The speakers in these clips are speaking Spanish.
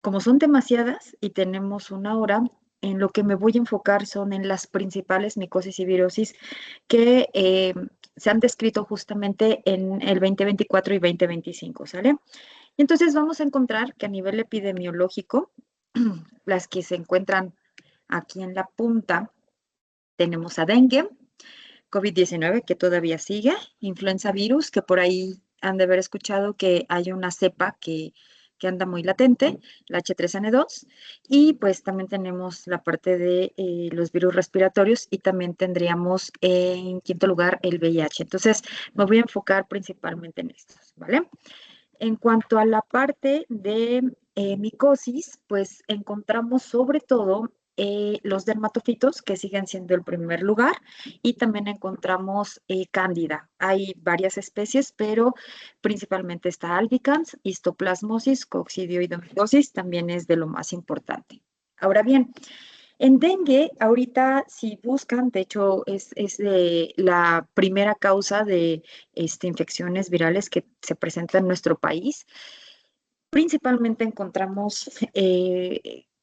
como son demasiadas y tenemos una hora, en lo que me voy a enfocar son en las principales micosis y virosis que se han descrito justamente en el 2024 y 2025, ¿sale? Y entonces vamos a encontrar que a nivel epidemiológico, las que se encuentran aquí en la punta, tenemos a dengue, COVID-19, que todavía sigue, influenza virus, que por ahí han de haber escuchado que hay una cepa que anda muy latente, la H3N2, y pues también tenemos la parte de los virus respiratorios y también tendríamos en quinto lugar el VIH. Entonces, me voy a enfocar principalmente en estos, ¿vale? En cuanto a la parte de micosis, pues encontramos sobre todo los dermatofitos, que siguen siendo el primer lugar, y también encontramos cándida. Hay varias especies, pero principalmente está albicans, histoplasmosis, coccidioidomycosis, también es de lo más importante. Ahora bien, en dengue, ahorita si buscan, de hecho es la primera causa de infecciones virales que se presenta en nuestro país. Principalmente encontramos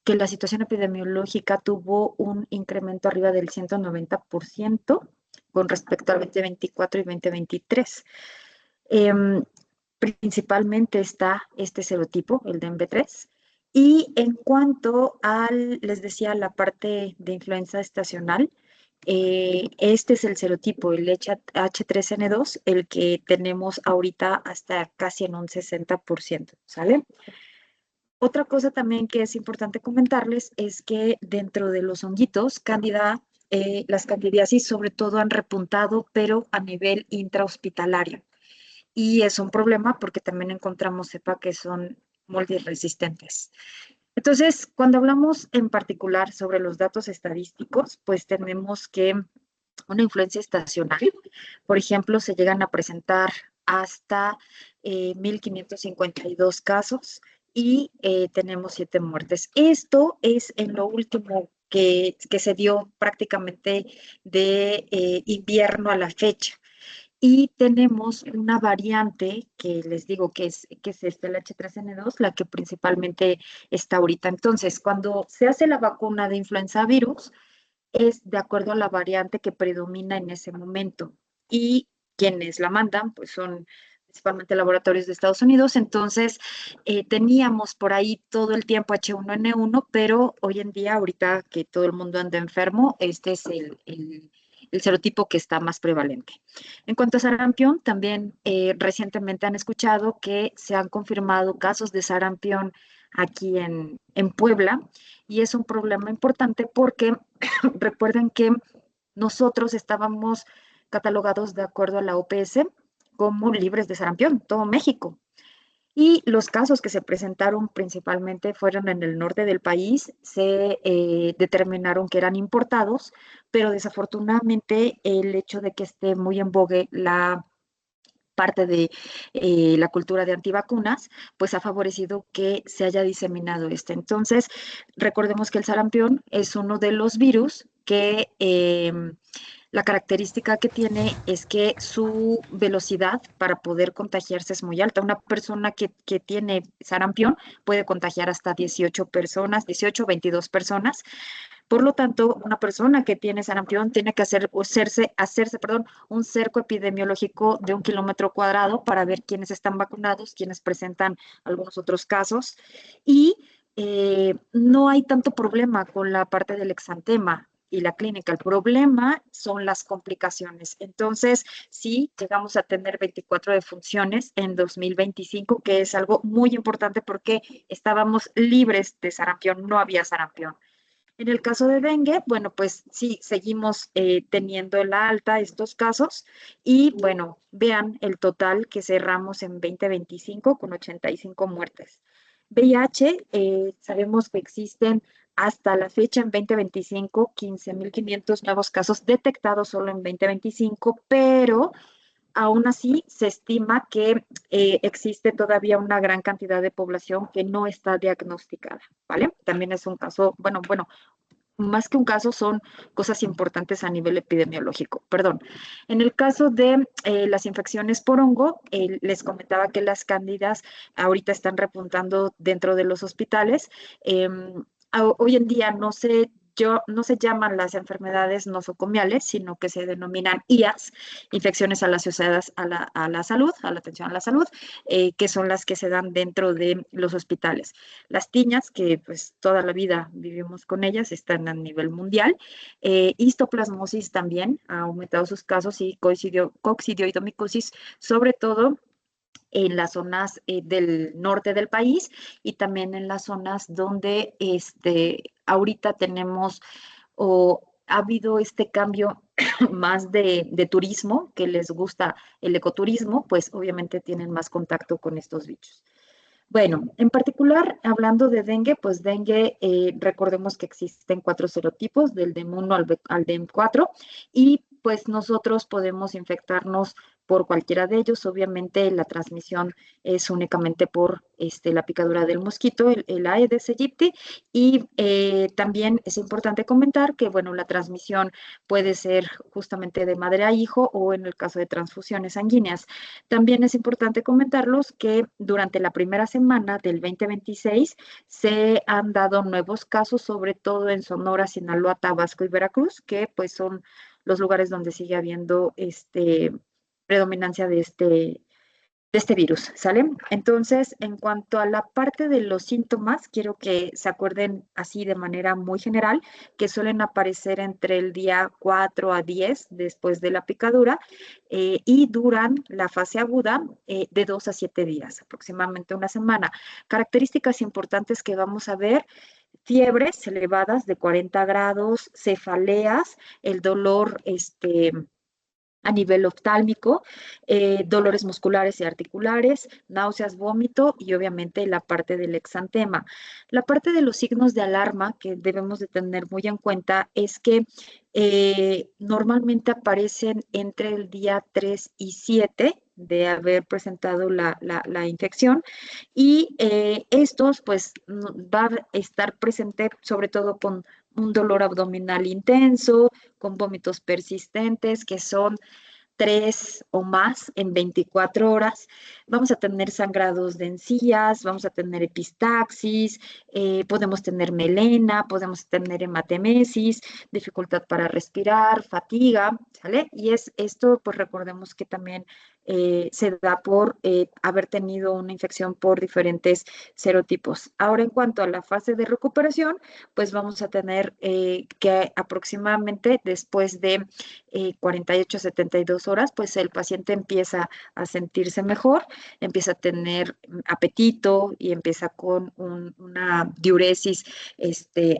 que la situación epidemiológica tuvo un incremento arriba del 190% con respecto al 2024 y 2023. Em, Principalmente está este serotipo, el de MB3. Y en cuanto al, les decía, la parte de influenza estacional, este es el serotipo, el H3N2, el que tenemos ahorita hasta casi en un 60%, ¿sale? Otra cosa también que es importante comentarles es que dentro de los honguitos, Candida, las candidiasis sobre todo han repuntado, pero a nivel intrahospitalario. Y es un problema porque también encontramos cepa que son multiresistentes. Entonces, cuando hablamos en particular sobre los datos estadísticos, pues tenemos que una influencia estacional, por ejemplo, se llegan a presentar hasta 1.552 casos y tenemos 7 muertes. Esto es en lo último que se dio prácticamente de invierno a la fecha. Y tenemos una variante que les digo que es el H3N2, la que principalmente está ahorita. Entonces, cuando se hace la vacuna de influenza virus, es de acuerdo a la variante que predomina en ese momento. Y quienes la mandan, pues son principalmente laboratorios de Estados Unidos. Entonces, teníamos por ahí todo el tiempo H1N1, pero hoy en día, ahorita que todo el mundo anda enfermo, este es el serotipo que está más prevalente. En cuanto a sarampión, también recientemente han escuchado que se han confirmado casos de sarampión aquí en Puebla, y es un problema importante porque recuerden que nosotros estábamos catalogados de acuerdo a la OPS como libres de sarampión, todo México. Y los casos que se presentaron principalmente fueron en el norte del país, se determinaron que eran importados, pero desafortunadamente el hecho de que esté muy en vogue la parte de la cultura de antivacunas, pues ha favorecido que se haya diseminado este. Entonces, recordemos que el sarampión es uno de los virus que la característica que tiene es que su velocidad para poder contagiarse es muy alta. Una persona que tiene sarampión puede contagiar hasta 18 personas, 18 o 22 personas. Por lo tanto, una persona que tiene sarampión tiene que hacerse, perdón, un cerco epidemiológico de 1 kilómetro cuadrado para ver quiénes están vacunados, quiénes presentan algunos otros casos. Y no hay tanto problema con la parte del exantema y la clínica. El problema son las complicaciones. Entonces, sí, llegamos a tener 24 defunciones en 2025, que es algo muy importante porque estábamos libres de sarampión, no había sarampión. En el caso de dengue, bueno, pues sí, seguimos teniendo la alta estos casos y bueno, vean el total que cerramos en 2025 con 85 muertes. VIH, sabemos que existen hasta la fecha en 2025 15.500 nuevos casos detectados solo en 2025, pero aún así se estima que existe todavía una gran cantidad de población que no está diagnosticada, ¿vale? También es un caso, bueno, más que un caso, son cosas importantes a nivel epidemiológico. Perdón. En el caso de las infecciones por hongo, les comentaba que las cándidas ahorita están repuntando dentro de los hospitales. Hoy en día no se llaman las enfermedades nosocomiales, sino que se denominan IAS, infecciones asociadas a la salud, a la atención a la salud, que son las que se dan dentro de los hospitales. Las tiñas, que pues toda la vida vivimos con ellas, están a nivel mundial. Histoplasmosis también ha aumentado sus casos y coccidioidomicosis, sobre todo en las zonas del norte del país y también en las zonas donde ahorita tenemos o ha habido este cambio más de turismo, que les gusta el ecoturismo, pues obviamente tienen más contacto con estos bichos. Bueno, en particular, hablando de dengue, pues dengue, recordemos que existen 4 serotipos, del DEM1 al DEM4, y pues nosotros podemos infectarnos por cualquiera de ellos. Obviamente la transmisión es únicamente por la picadura del mosquito, el Aedes aegypti, y también es importante comentar que, bueno, la transmisión puede ser justamente de madre a hijo o en el caso de transfusiones sanguíneas. También es importante comentarlos que durante la primera semana del 2026 se han dado nuevos casos, sobre todo en Sonora, Sinaloa, Tabasco y Veracruz, que pues son los lugares donde sigue habiendo predominancia de este virus, ¿sale? Entonces, en cuanto a la parte de los síntomas, quiero que se acuerden así de manera muy general, que suelen aparecer entre el día 4 a 10 después de la picadura y duran la fase aguda de 2 a 7 días, aproximadamente una semana. Características importantes que vamos a ver: fiebres elevadas de 40 grados, cefaleas, el dolor, a nivel oftálmico, dolores musculares y articulares, náuseas, vómito y obviamente la parte del exantema. La parte de los signos de alarma que debemos de tener muy en cuenta es que normalmente aparecen entre el día 3 y 7 de haber presentado la infección y estos pues va a estar presente sobre todo con un dolor abdominal intenso, con vómitos persistentes que son 3 o más en 24 horas. Vamos a tener sangrados de encías, vamos a tener epistaxis, podemos tener melena, podemos tener hematemesis, dificultad para respirar, fatiga, ¿sale? Y esto, pues recordemos que también se da por haber tenido una infección por diferentes serotipos. Ahora, en cuanto a la fase de recuperación, pues vamos a tener que aproximadamente después de 48 a 72 horas, pues el paciente empieza a sentirse mejor, empieza a tener apetito y empieza con una diuresis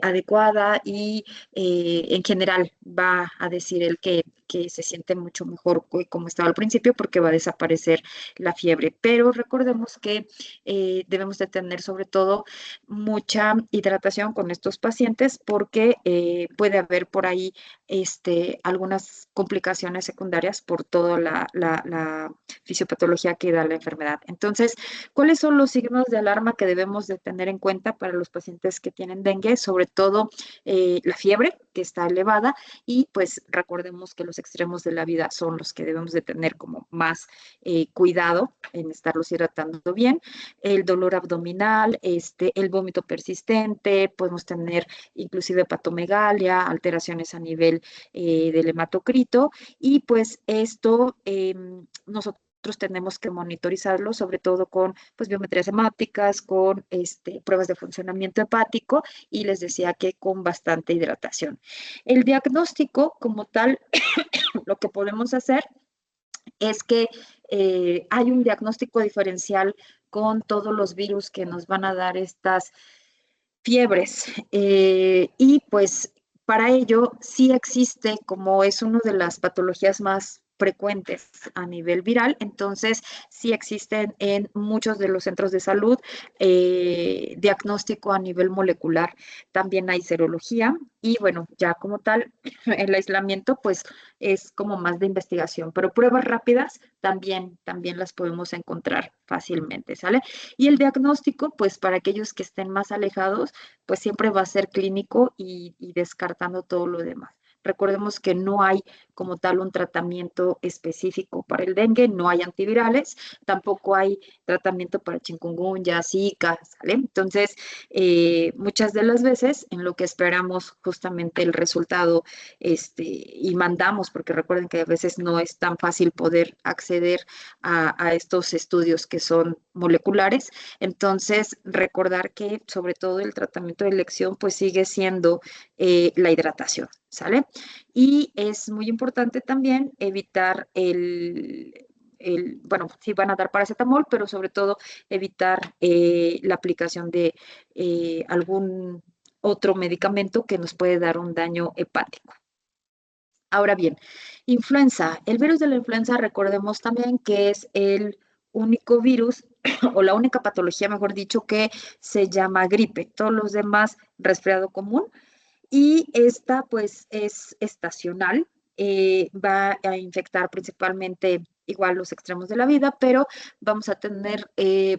adecuada y en general va a decir él que se siente mucho mejor como estaba al principio porque va a desaparecer la fiebre. Pero recordemos que debemos de tener sobre todo mucha hidratación con estos pacientes porque puede haber por ahí algunas complicaciones secundarias por toda la fisiopatología que da la enfermedad. Entonces, ¿cuáles son los signos de alarma que debemos de tener en cuenta para los pacientes que tienen dengue? Sobre todo la fiebre, que está elevada, y pues recordemos que los extremos de la vida son los que debemos de tener como más cuidado en estarlos hidratando bien. El dolor abdominal, el vómito persistente, podemos tener inclusive hepatomegalia, alteraciones a nivel del hematocrito y pues esto nosotros tenemos que monitorizarlo, sobre todo con pues, biometrías hemáticas, con pruebas de funcionamiento hepático y les decía que con bastante hidratación. El diagnóstico como tal, lo que podemos hacer es que hay un diagnóstico diferencial con todos los virus que nos van a dar estas fiebres. Y pues para ello sí existe, como es una de las patologías más frecuentes a nivel viral, entonces sí existen en muchos de los centros de salud diagnóstico a nivel molecular. También hay serología y bueno, ya como tal, el aislamiento pues es como más de investigación, pero pruebas rápidas también las podemos encontrar fácilmente, ¿sale? Y el diagnóstico, pues para aquellos que estén más alejados, pues siempre va a ser clínico y descartando todo lo demás. Recordemos que no hay como tal un tratamiento específico para el dengue, no hay antivirales, tampoco hay tratamiento para chikungunya, Zika, ¿sale? Entonces, muchas de las veces en lo que esperamos justamente el resultado y mandamos, porque recuerden que a veces no es tan fácil poder acceder a estos estudios que son moleculares, entonces recordar que sobre todo el tratamiento de elección pues sigue siendo la hidratación, ¿sale? Y es muy importante también evitar bueno, sí van a dar paracetamol, pero sobre todo evitar la aplicación de algún otro medicamento que nos puede dar un daño hepático. Ahora bien, influenza. El virus de la influenza, recordemos también que es el único virus o la única patología, mejor dicho, que se llama gripe. Todos los demás, resfriado común, y esta pues es estacional, va a infectar principalmente igual los extremos de la vida, pero vamos a tener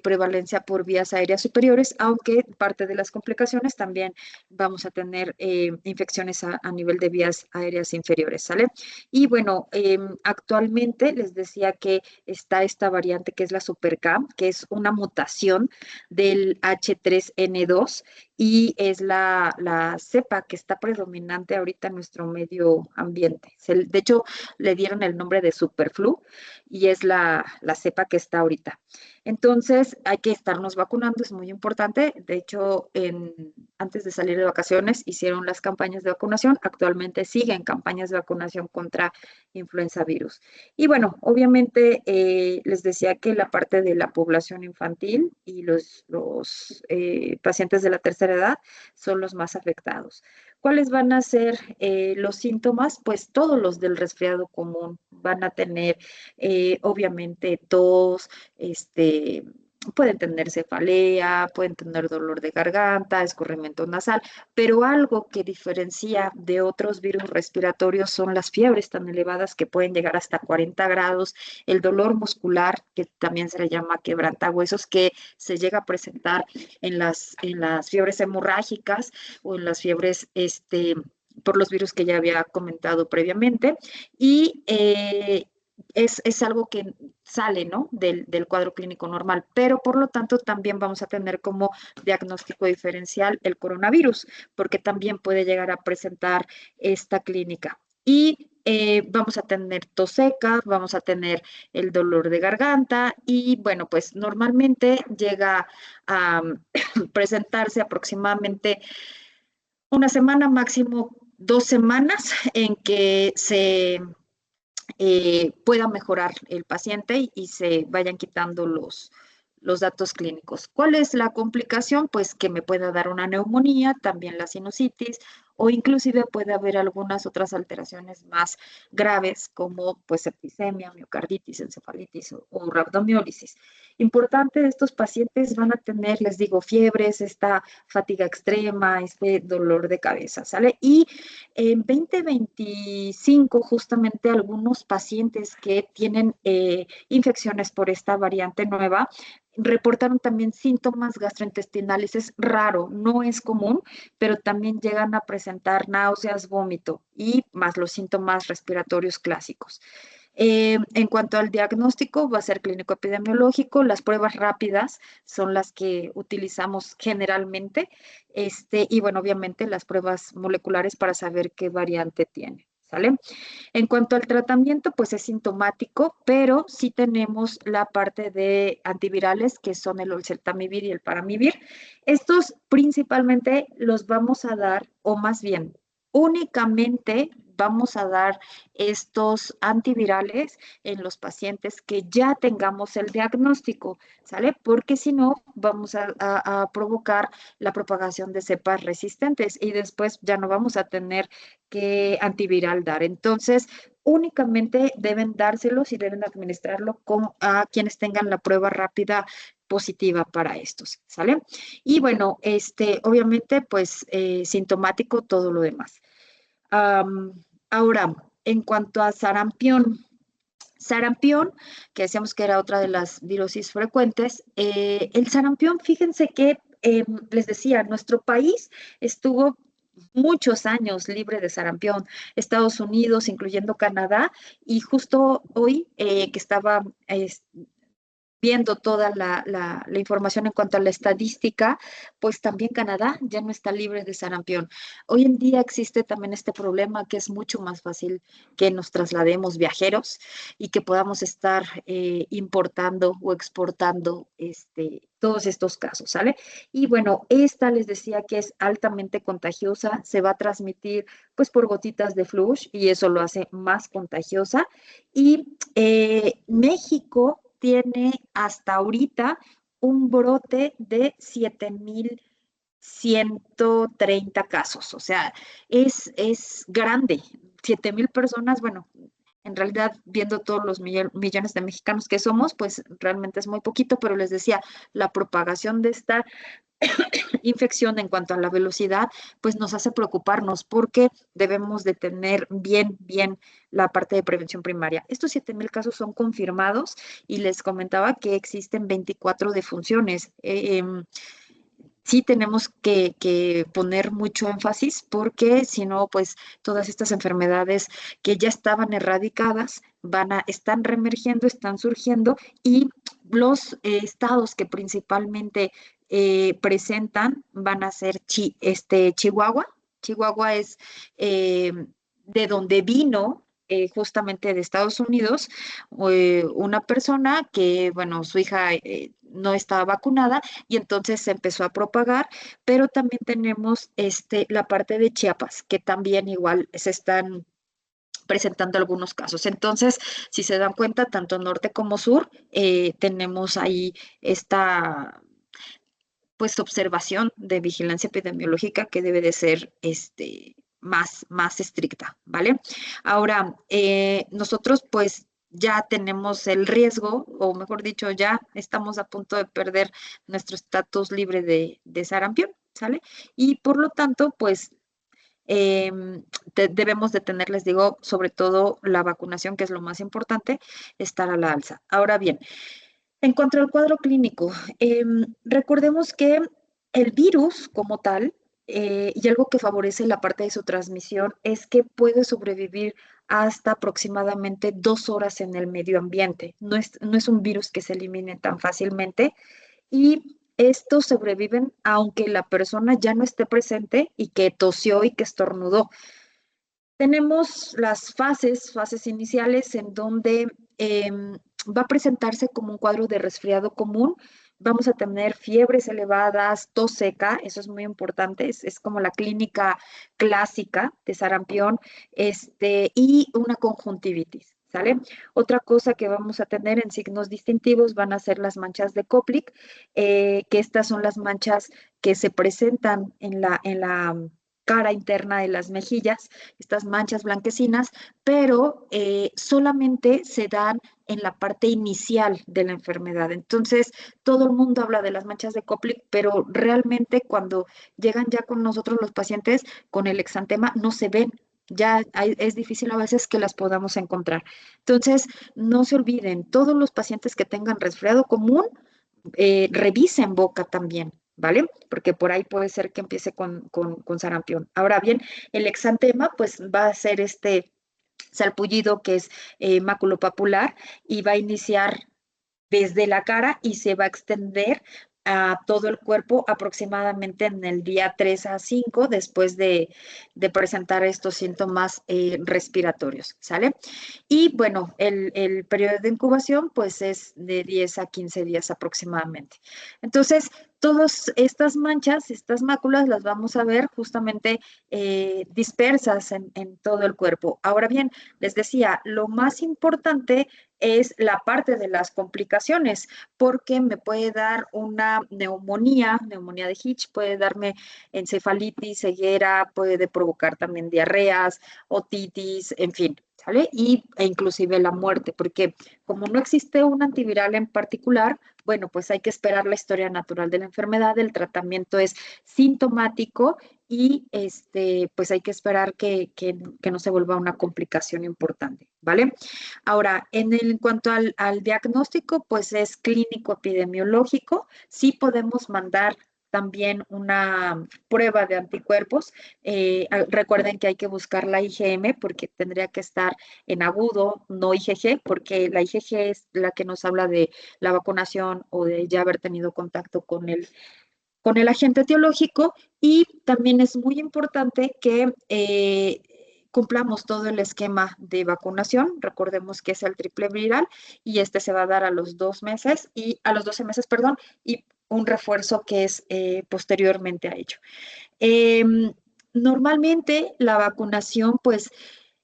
prevalencia por vías aéreas superiores, aunque parte de las complicaciones también vamos a tener infecciones a nivel de vías aéreas inferiores, ¿sale? Y bueno, actualmente les decía que está esta variante que es la Super K, que es una mutación del H3N2 y es la cepa que está predominante ahorita en nuestro medio ambiente. De hecho, le dieron el nombre de superflu y es la cepa que está ahorita. Entonces, hay que estarnos vacunando, es muy importante. De hecho, antes de salir de vacaciones hicieron las campañas de vacunación. Actualmente siguen campañas de vacunación contra influenza virus. Y bueno, obviamente les decía que la parte de la población infantil y los pacientes de la tercera edad son los más afectados. ¿Cuáles van a ser los síntomas? Pues todos los del resfriado común van a tener, obviamente, tos, pueden tener cefalea, pueden tener dolor de garganta, escurrimiento nasal, pero algo que diferencia de otros virus respiratorios son las fiebres tan elevadas que pueden llegar hasta 40 grados, el dolor muscular, que también se le llama quebrantahuesos, que se llega a presentar en las fiebres hemorrágicas o en las fiebres, por los virus que ya había comentado previamente, y es algo que sale, ¿no? Del cuadro clínico normal, pero por lo tanto también vamos a tener como diagnóstico diferencial el coronavirus, porque también puede llegar a presentar esta clínica. Y vamos a tener tos seca, vamos a tener el dolor de garganta y bueno, pues normalmente llega a presentarse aproximadamente una semana, máximo 2 semanas en que se pueda mejorar el paciente y se vayan quitando los datos clínicos. ¿Cuál es la complicación? Pues que me pueda dar una neumonía, también la sinusitis, o inclusive puede haber algunas otras alteraciones más graves como pues septicemia, miocarditis, encefalitis o rabdomiólisis. Importante, estos pacientes van a tener, les digo, fiebres, esta fatiga extrema, este dolor de cabeza, ¿sale? Y en 2025, justamente algunos pacientes que tienen infecciones por esta variante nueva reportaron también síntomas gastrointestinales. Es raro, no es común, pero también llegan a presentar náuseas, vómito y más los síntomas respiratorios clásicos. En cuanto al diagnóstico, va a ser clínico epidemiológico. Las pruebas rápidas son las que utilizamos generalmente. Y bueno, obviamente las pruebas moleculares para saber qué variante tiene. ¿Sale? En cuanto al tratamiento, pues es sintomático, pero sí tenemos la parte de antivirales que son el oseltamivir y el paramivir. Estos principalmente los vamos a dar, o más bien, únicamente vamos a dar estos antivirales en los pacientes que ya tengamos el diagnóstico, ¿sale? Porque si no, vamos a provocar la propagación de cepas resistentes y después ya no vamos a tener que antiviral dar. Entonces, únicamente deben dárselos y deben administrarlo a quienes tengan la prueba rápida positiva para estos, ¿sale? Y bueno, obviamente, pues sintomático todo lo demás. Ahora, en cuanto a sarampión, que decíamos que era otra de las virosis frecuentes, el sarampión, fíjense que les decía, nuestro país estuvo muchos años libre de sarampión, Estados Unidos, incluyendo Canadá, y justo hoy que estaba viendo toda la información en cuanto a la estadística, pues también Canadá ya no está libre de sarampión. Hoy en día existe también este problema que es mucho más fácil que nos traslademos viajeros y que podamos estar importando o exportando todos estos casos, ¿sale? Y bueno, esta les decía que es altamente contagiosa, se va a transmitir pues por gotitas de flush y eso lo hace más contagiosa. Y México tiene hasta ahorita un brote de 7,130 casos, o sea, es grande. 7,000 personas, bueno, en realidad, viendo todos los millones de mexicanos que somos, pues realmente es muy poquito, pero les decía, la propagación de esta infección en cuanto a la velocidad, pues nos hace preocuparnos porque debemos de tener bien la parte de prevención primaria. Estos 7,000 casos son confirmados y les comentaba que existen 24 defunciones. Sí tenemos que poner mucho énfasis porque si no, pues todas estas enfermedades que ya estaban erradicadas están reemergiendo, están surgiendo y los estados que principalmente presentan van a ser Chihuahua. Chihuahua es eh, de donde vino. Justamente de Estados Unidos, una persona que, bueno, su hija no estaba vacunada y entonces se empezó a propagar, pero también tenemos la parte de Chiapas, que también igual se están presentando algunos casos. Entonces, si se dan cuenta, tanto norte como sur, tenemos ahí esta pues observación de vigilancia epidemiológica que debe de ser más estricta, ¿vale? Ahora, nosotros pues ya tenemos el riesgo, o mejor dicho, ya estamos a punto de perder nuestro estatus libre de sarampión, ¿sale? Y por lo tanto, pues debemos de tener, les digo, sobre todo la vacunación, que es lo más importante, estar a la alza. Ahora bien, en cuanto al cuadro clínico, recordemos que el virus como tal, y algo que favorece la parte de su transmisión, es que puede sobrevivir hasta aproximadamente 2 horas en el medio ambiente. No es un virus que se elimine tan fácilmente y estos sobreviven aunque la persona ya no esté presente y que tosió y que estornudó. Tenemos las fases iniciales en donde va a presentarse como un cuadro de resfriado común. Vamos a tener fiebres elevadas, tos seca, eso es muy importante, es como la clínica clásica de sarampión, y una conjuntivitis, ¿sale? Otra cosa que vamos a tener en signos distintivos van a ser las manchas de Koplik, que estas son las manchas que se presentan en la cara interna de las mejillas, estas manchas blanquecinas, pero solamente se dan en la parte inicial de la enfermedad. Entonces, todo el mundo habla de las manchas de Koplik, pero realmente cuando llegan ya con nosotros los pacientes con el exantema no se ven. Ya es difícil a veces que las podamos encontrar. Entonces, no se olviden, todos los pacientes que tengan resfriado común, revisen boca también, ¿vale? Porque por ahí puede ser que empiece con sarampión. Ahora bien, el exantema pues va a ser salpullido que es maculopapular y va a iniciar desde la cara y se va a extender a todo el cuerpo aproximadamente en el día 3 a 5 después de presentar estos síntomas respiratorios, ¿sale? Y bueno, el periodo de incubación pues es de 10 a 15 días aproximadamente. Entonces, todas estas manchas, estas máculas, las vamos a ver justamente dispersas en todo el cuerpo. Ahora bien, les decía, lo más importante es la parte de las complicaciones, porque me puede dar una neumonía de Hitch, puede darme encefalitis, ceguera, puede provocar también diarreas, otitis, en fin, ¿sale? E inclusive la muerte, porque como no existe un antiviral en particular, bueno, pues hay que esperar la historia natural de la enfermedad, el tratamiento es sintomático y pues hay que esperar que no se vuelva una complicación importante, ¿vale? Ahora, en cuanto al diagnóstico, pues es clínico epidemiológico, sí podemos mandar también una prueba de anticuerpos. Recuerden que hay que buscar la IgM porque tendría que estar en agudo, no IgG, porque la IgG es la que nos habla de la vacunación o de ya haber tenido contacto con el agente etiológico. Y también es muy importante que cumplamos todo el esquema de vacunación. Recordemos que es el triple viral y este se va a dar a los 2 meses y a los 12 meses, perdón, y un refuerzo que es posteriormente a ello. Eh, Normalmente la vacunación pues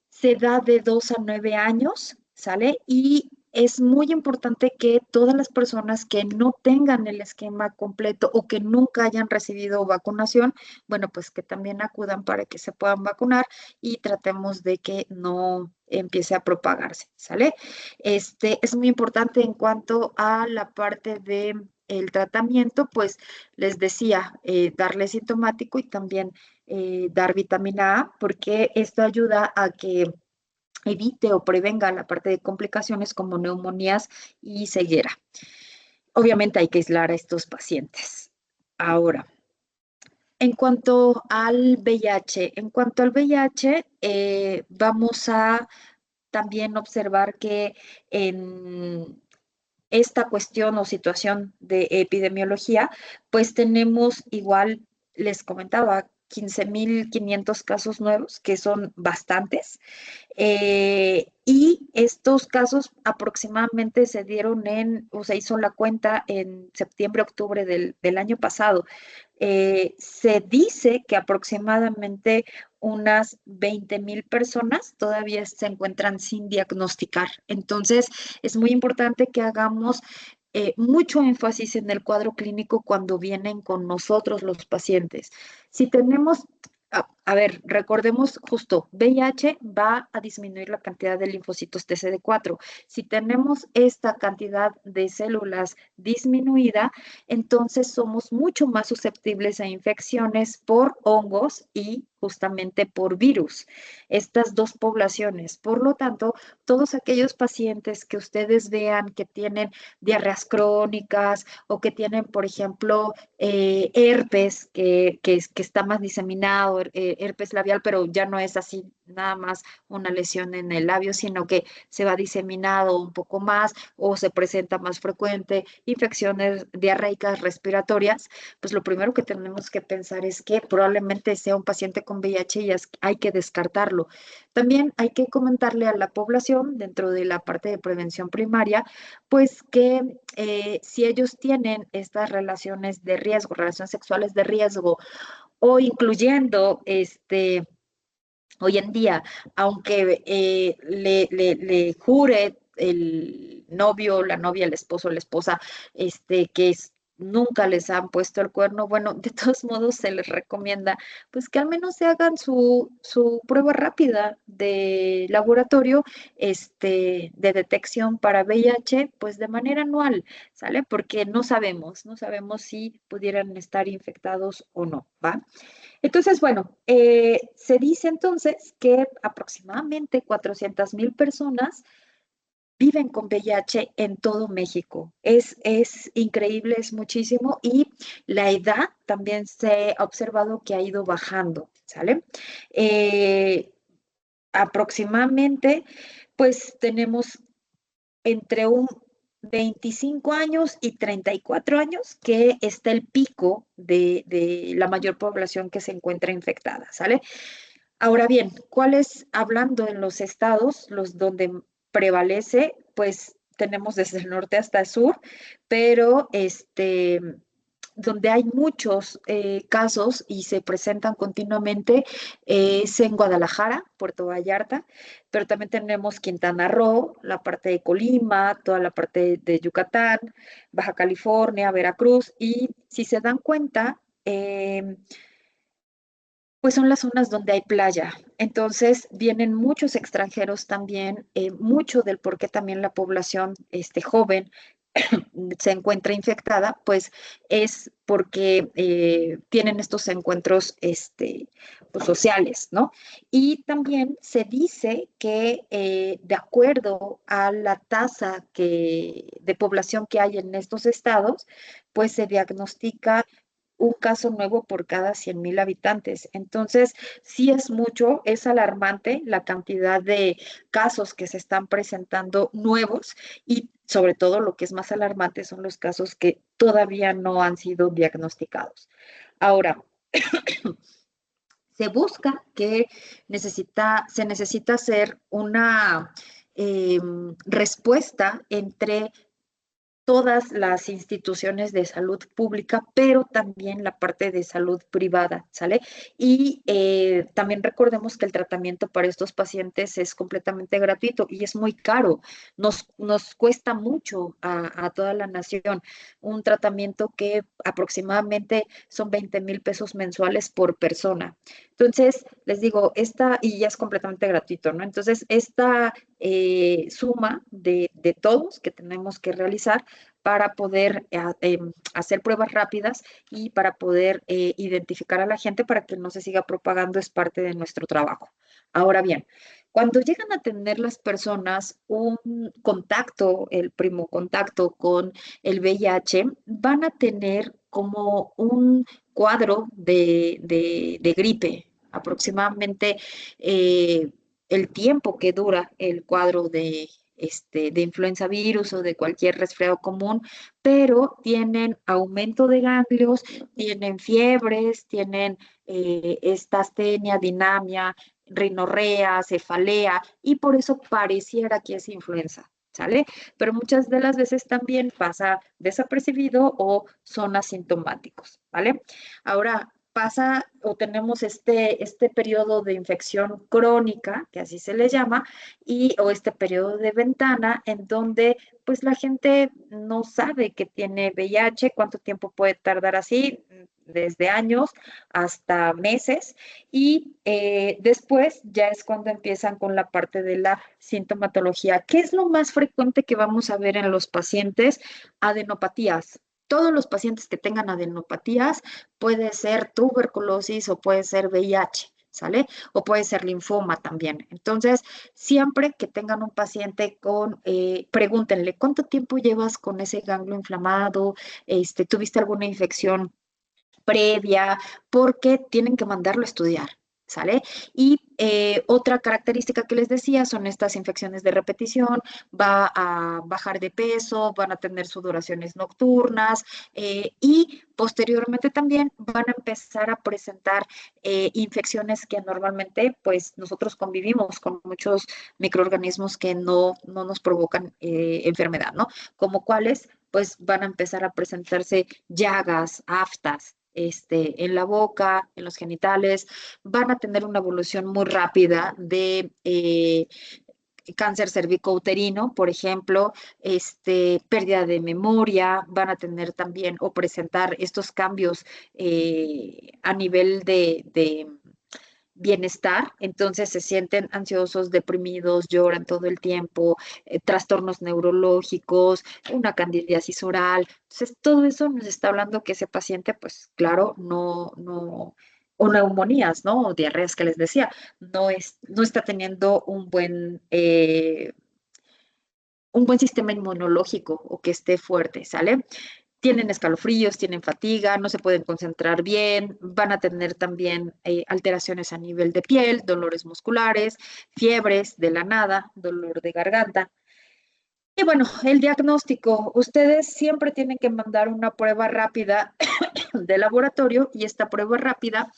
se da de 2 a 9 años, ¿sale? Y es muy importante que todas las personas que no tengan el esquema completo o que nunca hayan recibido vacunación, bueno, pues que también acudan para que se puedan vacunar y tratemos de que no empiece a propagarse, ¿sale? Es muy importante en cuanto a la parte de el tratamiento, pues les decía, darle sintomático y también dar vitamina A, porque esto ayuda a que evite o prevenga la parte de complicaciones como neumonías y ceguera. Obviamente hay que aislar a estos pacientes. Ahora, en cuanto al VIH, vamos a también observar que en esta cuestión o situación de epidemiología, pues tenemos igual, les comentaba, 15.500 casos nuevos, que son bastantes. Y estos casos aproximadamente se dieron o se hizo la cuenta en septiembre, octubre del año pasado. Se dice que aproximadamente unas 20.000 personas todavía se encuentran sin diagnosticar. Entonces, es muy importante que hagamos mucho énfasis en el cuadro clínico cuando vienen con nosotros los pacientes. Si tenemos, a ver, recordemos justo, VIH va a disminuir la cantidad de linfocitos TCD4. Si tenemos esta cantidad de células disminuida, entonces somos mucho más susceptibles a infecciones por hongos y justamente por virus, estas dos poblaciones. Por lo tanto, todos aquellos pacientes que ustedes vean que tienen diarreas crónicas o que tienen, por ejemplo, herpes, que está más diseminado, herpes labial, pero ya no es así nada más una lesión en el labio, sino que se va diseminado un poco más o se presenta más frecuente, infecciones diarreicas respiratorias, pues lo primero que tenemos que pensar es que probablemente sea un paciente con VIH y hay que descartarlo. También hay que comentarle a la población dentro de la parte de prevención primaria, pues que si ellos tienen estas relaciones de riesgo, relaciones sexuales de riesgo, o incluyendo hoy en día, aunque le jure el novio, la novia, el esposo, la esposa, nunca les han puesto el cuerno, bueno, de todos modos se les recomienda pues que al menos se hagan su prueba rápida de laboratorio, de detección para VIH, pues de manera anual, ¿sale? Porque no sabemos si pudieran estar infectados o no, ¿va? Entonces, bueno, se dice entonces que aproximadamente 400.000 personas viven con VIH en todo México. Es increíble, es muchísimo y la edad también se ha observado que ha ido bajando, ¿sale? Eh, Aproximadamente, pues tenemos entre un 25 años y 34 años, que está el pico de la mayor población que se encuentra infectada, ¿sale? Ahora bien, ¿cuáles, hablando en los estados, los donde prevalece? Pues tenemos desde el norte hasta el sur, pero donde hay muchos casos y se presentan continuamente es en Guadalajara, Puerto Vallarta, pero también tenemos Quintana Roo, la parte de Colima, toda la parte de Yucatán, Baja California, Veracruz, y si se dan cuenta, Pues son las zonas donde hay playa. Entonces vienen muchos extranjeros también, mucho del por qué también la población joven se encuentra infectada, pues es porque tienen estos encuentros pues, sociales, ¿no? Y también se dice que de acuerdo a la tasa de población que hay en estos estados, pues se diagnostica un caso nuevo por cada 100,000 habitantes. Entonces, sí es mucho, es alarmante la cantidad de casos que se están presentando nuevos y sobre todo lo que es más alarmante son los casos que todavía no han sido diagnosticados. Ahora, se busca que se necesita hacer una respuesta entre todas las instituciones de salud pública, pero también la parte de salud privada, ¿sale? Y también recordemos que el tratamiento para estos pacientes es completamente gratuito y es muy caro. Nos cuesta mucho a toda la nación un tratamiento que aproximadamente son 20,000 pesos mensuales por persona. Entonces, les digo, y ya es completamente gratuito, ¿no? Entonces, esta suma de todos que tenemos que realizar para poder hacer pruebas rápidas y para poder identificar a la gente para que no se siga propagando es parte de nuestro trabajo. Ahora bien, cuando llegan a tener las personas un contacto, el primo contacto con el VIH, van a tener como un cuadro de gripe, aproximadamente el tiempo que dura el cuadro de influenza virus o de cualquier resfriado común, pero tienen aumento de ganglios, tienen fiebres, tienen esta astenia, dinamia, rinorrea, cefalea, y por eso pareciera que es influenza. ¿Sale? Pero muchas de las veces también pasa desapercibido o son asintomáticos, ¿vale? Ahora, pasa o tenemos este periodo de infección crónica, que así se le llama, o este periodo de ventana en donde pues la gente no sabe que tiene VIH, cuánto tiempo puede tardar así, desde años hasta meses, y después ya es cuando empiezan con la parte de la sintomatología. ¿Qué es lo más frecuente que vamos a ver en los pacientes? Adenopatías. Todos los pacientes que tengan adenopatías, puede ser tuberculosis o puede ser VIH, ¿sale? O puede ser linfoma también. Entonces, siempre que tengan un paciente pregúntenle, ¿cuánto tiempo llevas con ese ganglio inflamado? ¿Tuviste alguna infección previa? Porque tienen que mandarlo a estudiar. ¿Sale? Y otra característica que les decía son estas infecciones de repetición, va a bajar de peso, van a tener sudoraciones nocturnas y posteriormente también van a empezar a presentar infecciones que normalmente pues nosotros convivimos con muchos microorganismos que no nos provocan enfermedad, ¿no? Como cuáles pues van a empezar a presentarse llagas, aftas, en la boca, en los genitales, van a tener una evolución muy rápida de cáncer cervicouterino, por ejemplo, pérdida de memoria, van a tener también o presentar estos cambios a nivel de bienestar, entonces se sienten ansiosos, deprimidos, lloran todo el tiempo, trastornos neurológicos, una candidiasis oral. Entonces, todo eso nos está hablando que ese paciente, pues claro, o neumonías, ¿no? O diarreas que les decía, no está teniendo un buen sistema inmunológico o que esté fuerte, ¿sale? Tienen escalofríos, tienen fatiga, no se pueden concentrar bien, van a tener también alteraciones a nivel de piel, dolores musculares, fiebres de la nada, dolor de garganta. Y bueno, el diagnóstico, ustedes siempre tienen que mandar una prueba rápida de laboratorio y esta prueba rápida,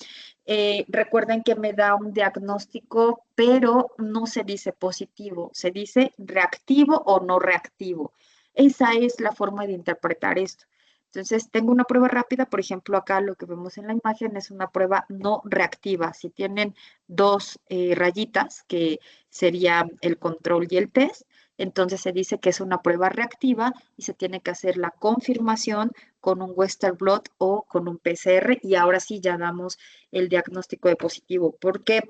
recuerden que me da un diagnóstico, pero no se dice positivo, se dice reactivo o no reactivo. Esa es la forma de interpretar esto. Entonces, tengo una prueba rápida, por ejemplo, acá lo que vemos en la imagen es una prueba no reactiva. Si tienen dos rayitas, que sería el control y el test, Entonces se dice que es una prueba reactiva y se tiene que hacer la confirmación con un Western blot o con un PCR y ahora sí ya damos el diagnóstico de positivo, porque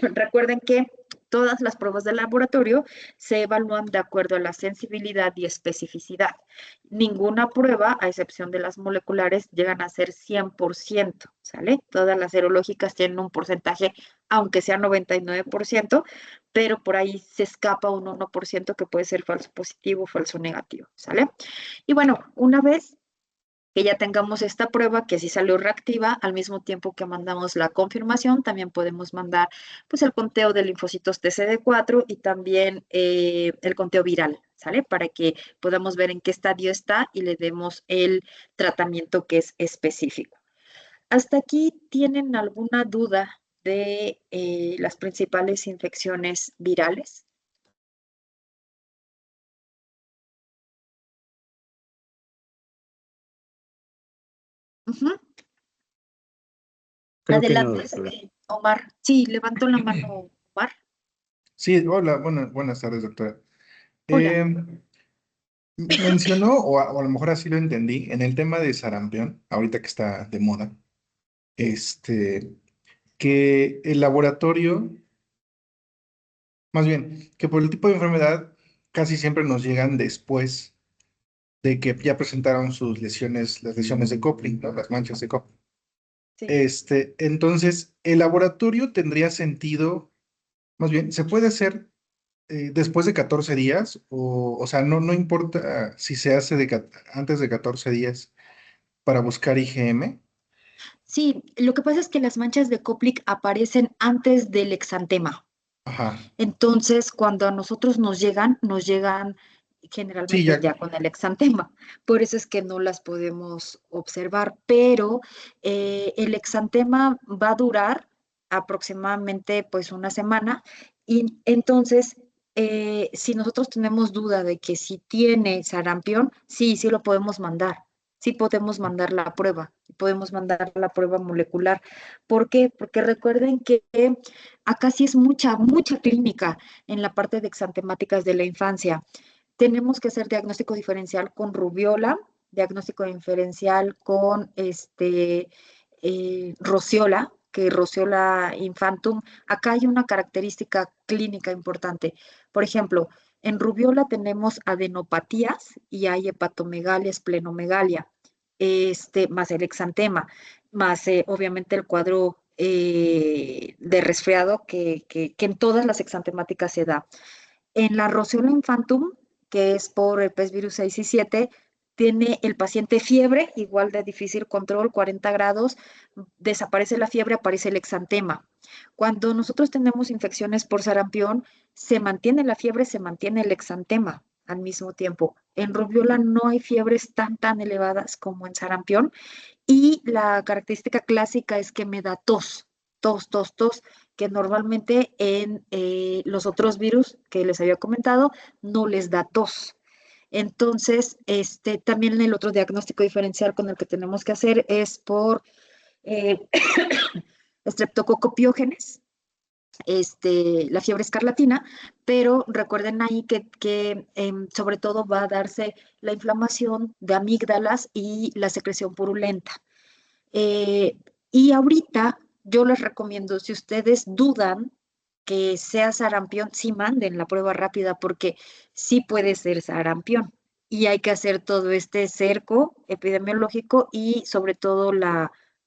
recuerden que todas las pruebas de laboratorio se evalúan de acuerdo a la sensibilidad y especificidad. Ninguna prueba, a excepción de las moleculares, llegan a ser 100%, ¿sale? Todas las serológicas tienen un porcentaje, aunque sea 99%, pero por ahí se escapa un 1% que puede ser falso positivo o falso negativo, ¿sale? Y bueno, una vez que ya tengamos esta prueba que sí salió reactiva, al mismo tiempo que mandamos la confirmación, también podemos mandar pues el conteo de linfocitos TCD4 y también el conteo viral, ¿sale? Para que podamos ver en qué estadio está y le demos el tratamiento que es específico. ¿Hasta aquí tienen alguna duda de las principales infecciones virales? Ujú. Creo que no, Adelante, doctora. Omar. Sí, levantó la mano, Omar. Sí, hola, buenas tardes, doctora. Hola. Eh, mencionó, o a lo mejor así lo entendí, en el tema de sarampión, ahorita que está de moda, este, que el laboratorio, más bien, que por el tipo de enfermedad casi siempre nos llegan después de que ya presentaron sus lesiones, las lesiones de Kopling, ¿no? Las manchas de Kopling. Sí. Entonces, el laboratorio tendría sentido, más bien, se puede hacer después de 14 días, o sea, no importa si se hace antes de 14 días para buscar IgM. Sí, lo que pasa es que las manchas de Koplik aparecen antes del exantema. Ajá. Entonces, cuando a nosotros nos llegan Sí, generalmente ya. ya con el exantema. Por eso es que no las podemos observar, pero el exantema va a durar aproximadamente pues una semana y entonces si nosotros tenemos duda de que si tiene sarampión, sí, sí lo podemos mandar. Sí podemos mandar la prueba, podemos mandar la prueba molecular. ¿Por qué? Porque recuerden que acá sí es mucha clínica en la parte de exantemáticas de la infancia. Tenemos que hacer diagnóstico diferencial con rubiola, diagnóstico diferencial con rociola, que rociola infantum. Acá hay una característica clínica importante. Por ejemplo, en rubiola tenemos adenopatías y hay hepatomegalia, esplenomegalia, más el exantema, más obviamente el cuadro de resfriado que en todas las exantemáticas se da. En la roceola infantum, que es por herpes virus 6 y 7, tiene el paciente fiebre, igual de difícil control, 40 grados, desaparece la fiebre, aparece el exantema. Cuando nosotros tenemos infecciones por sarampión, se mantiene la fiebre, se mantiene el exantema al mismo tiempo. En rubiola no hay fiebres tan elevadas como en sarampión y la característica clásica es que me da tos, que normalmente en los otros virus que les había comentado no les da tos. Entonces, también el otro diagnóstico diferencial con el que tenemos que hacer es por eh, estreptococopiógenes, la fiebre escarlatina, pero recuerden ahí que sobre todo va a darse la inflamación de amígdalas y la secreción purulenta. Eh, y ahorita yo les recomiendo, si ustedes dudan que sea sarampión, sí manden la prueba rápida porque sí puede ser sarampión. Y hay que hacer todo este cerco epidemiológico y sobre todo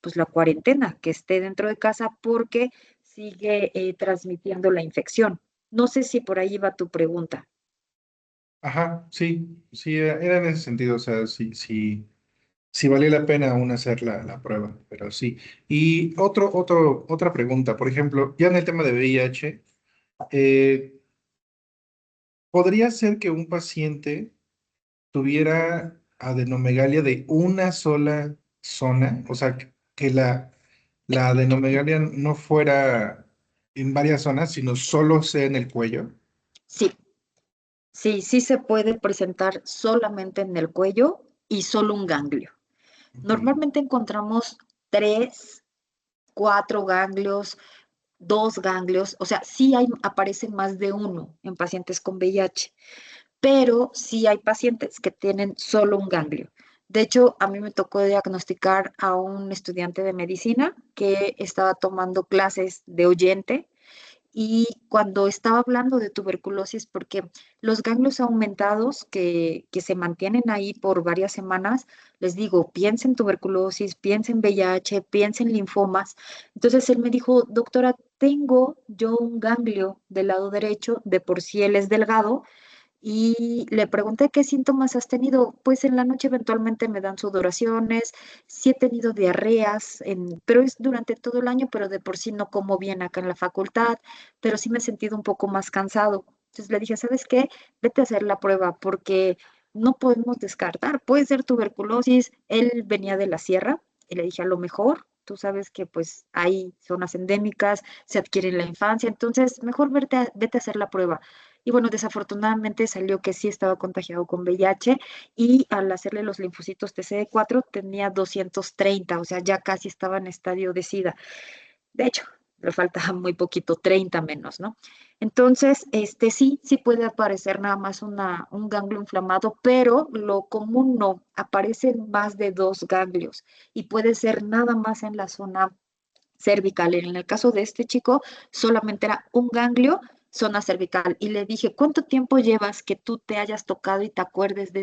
pues la cuarentena, que esté dentro de casa porque sigue transmitiendo la infección. No sé si por ahí va tu pregunta. Ajá, sí, sí, era en ese sentido, o sea, sí valía la pena aún hacer la prueba, pero sí. Y otra pregunta, por ejemplo, ya en el tema de VIH, eh, ¿podría ser que un paciente tuviera adenomegalia de una sola zona? O sea, que la adenomegalia no fuera en varias zonas, sino solo sea en el cuello. Sí, sí se puede presentar solamente en el cuello y solo un ganglio. Ok. Normalmente encontramos 3, 4 ganglios, dos ganglios, o sea, sí aparecen más de uno en pacientes con VIH, pero sí hay pacientes que tienen solo un ganglio. De hecho, a mí me tocó diagnosticar a un estudiante de medicina que estaba tomando clases de oyente y cuando estaba hablando de tuberculosis, porque los ganglios aumentados que se mantienen ahí por varias semanas, les digo, piensa en tuberculosis, piensa en VIH, piensa en linfomas. Entonces él me dijo, doctora, tengo yo un ganglio del lado derecho, de por sí él es delgado, y le pregunté qué síntomas has tenido. Pues en la noche eventualmente me dan sudoraciones, sí he tenido diarreas, pero es durante todo el año, pero de por sí no como bien acá en la facultad, pero sí me he sentido un poco más cansado. Entonces le dije, ¿sabes qué? Vete a hacer la prueba porque no podemos descartar. Puede ser tuberculosis. Él venía de la sierra y le dije, a lo mejor. Tú sabes que pues hay zonas endémicas, se adquiere en la infancia, entonces mejor vete a hacer la prueba. Y bueno, desafortunadamente salió que sí estaba contagiado con VIH y al hacerle los linfocitos TCD4 tenía 230, o sea, ya casi estaba en estadio de SIDA. De hecho, le faltaba muy poquito, 30 menos, ¿no? Entonces, sí puede aparecer nada más un ganglio inflamado, pero lo común no, aparecen más de dos ganglios y puede ser nada más en la zona cervical. En el caso de este chico, solamente era un ganglio, zona cervical. Y le dije, ¿cuánto tiempo llevas que tú te hayas tocado y te acuerdes de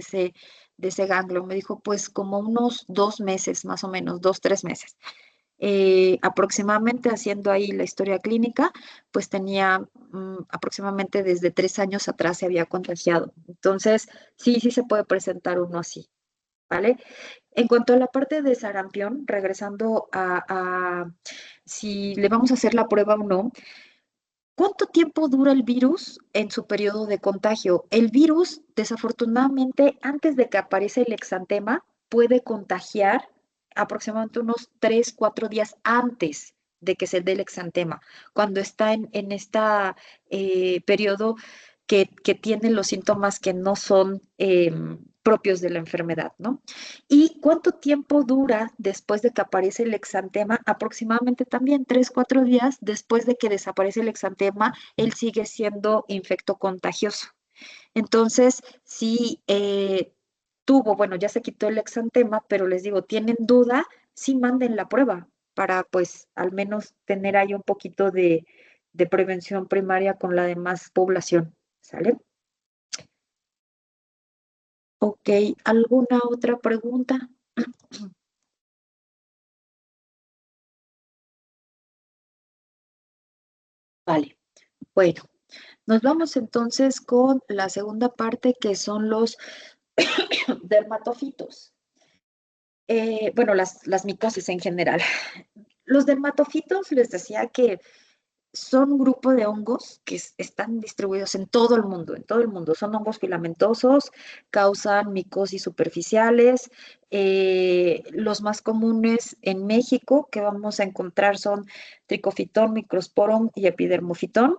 ese ganglio? Me dijo, pues como unos 2 meses, más o menos, 2, 3 meses. Aproximadamente haciendo ahí la historia clínica, pues tenía aproximadamente desde 3 años atrás se había contagiado. Entonces, sí se puede presentar uno así, ¿vale? En cuanto a la parte de sarampión, regresando a si le vamos a hacer la prueba o no, ¿cuánto tiempo dura el virus en su periodo de contagio? El virus, desafortunadamente, antes de que aparece el exantema, puede contagiar aproximadamente unos 3, 4 días antes de que se dé el exantema, cuando está en esta periodo que tiene los síntomas que no son propios de la enfermedad, ¿no? ¿Y cuánto tiempo dura después de que aparece el exantema? Aproximadamente también 3, 4 días después de que desaparece el exantema, él sigue siendo infecto contagioso. Entonces, sí tuvo, bueno, ya se quitó el exantema, pero les digo, tienen duda, sí manden la prueba para pues al menos tener ahí un poquito de prevención primaria con la demás población. ¿Sale? Ok, ¿alguna otra pregunta? Vale, bueno, nos vamos entonces con la segunda parte que son los dermatofitos. Bueno, las micosis en general. Los dermatofitos les decía que son un grupo de hongos que están distribuidos en todo el mundo. Son hongos filamentosos, causan micosis superficiales. Los más comunes en México que vamos a encontrar son tricofitón, microsporum y epidermofitón.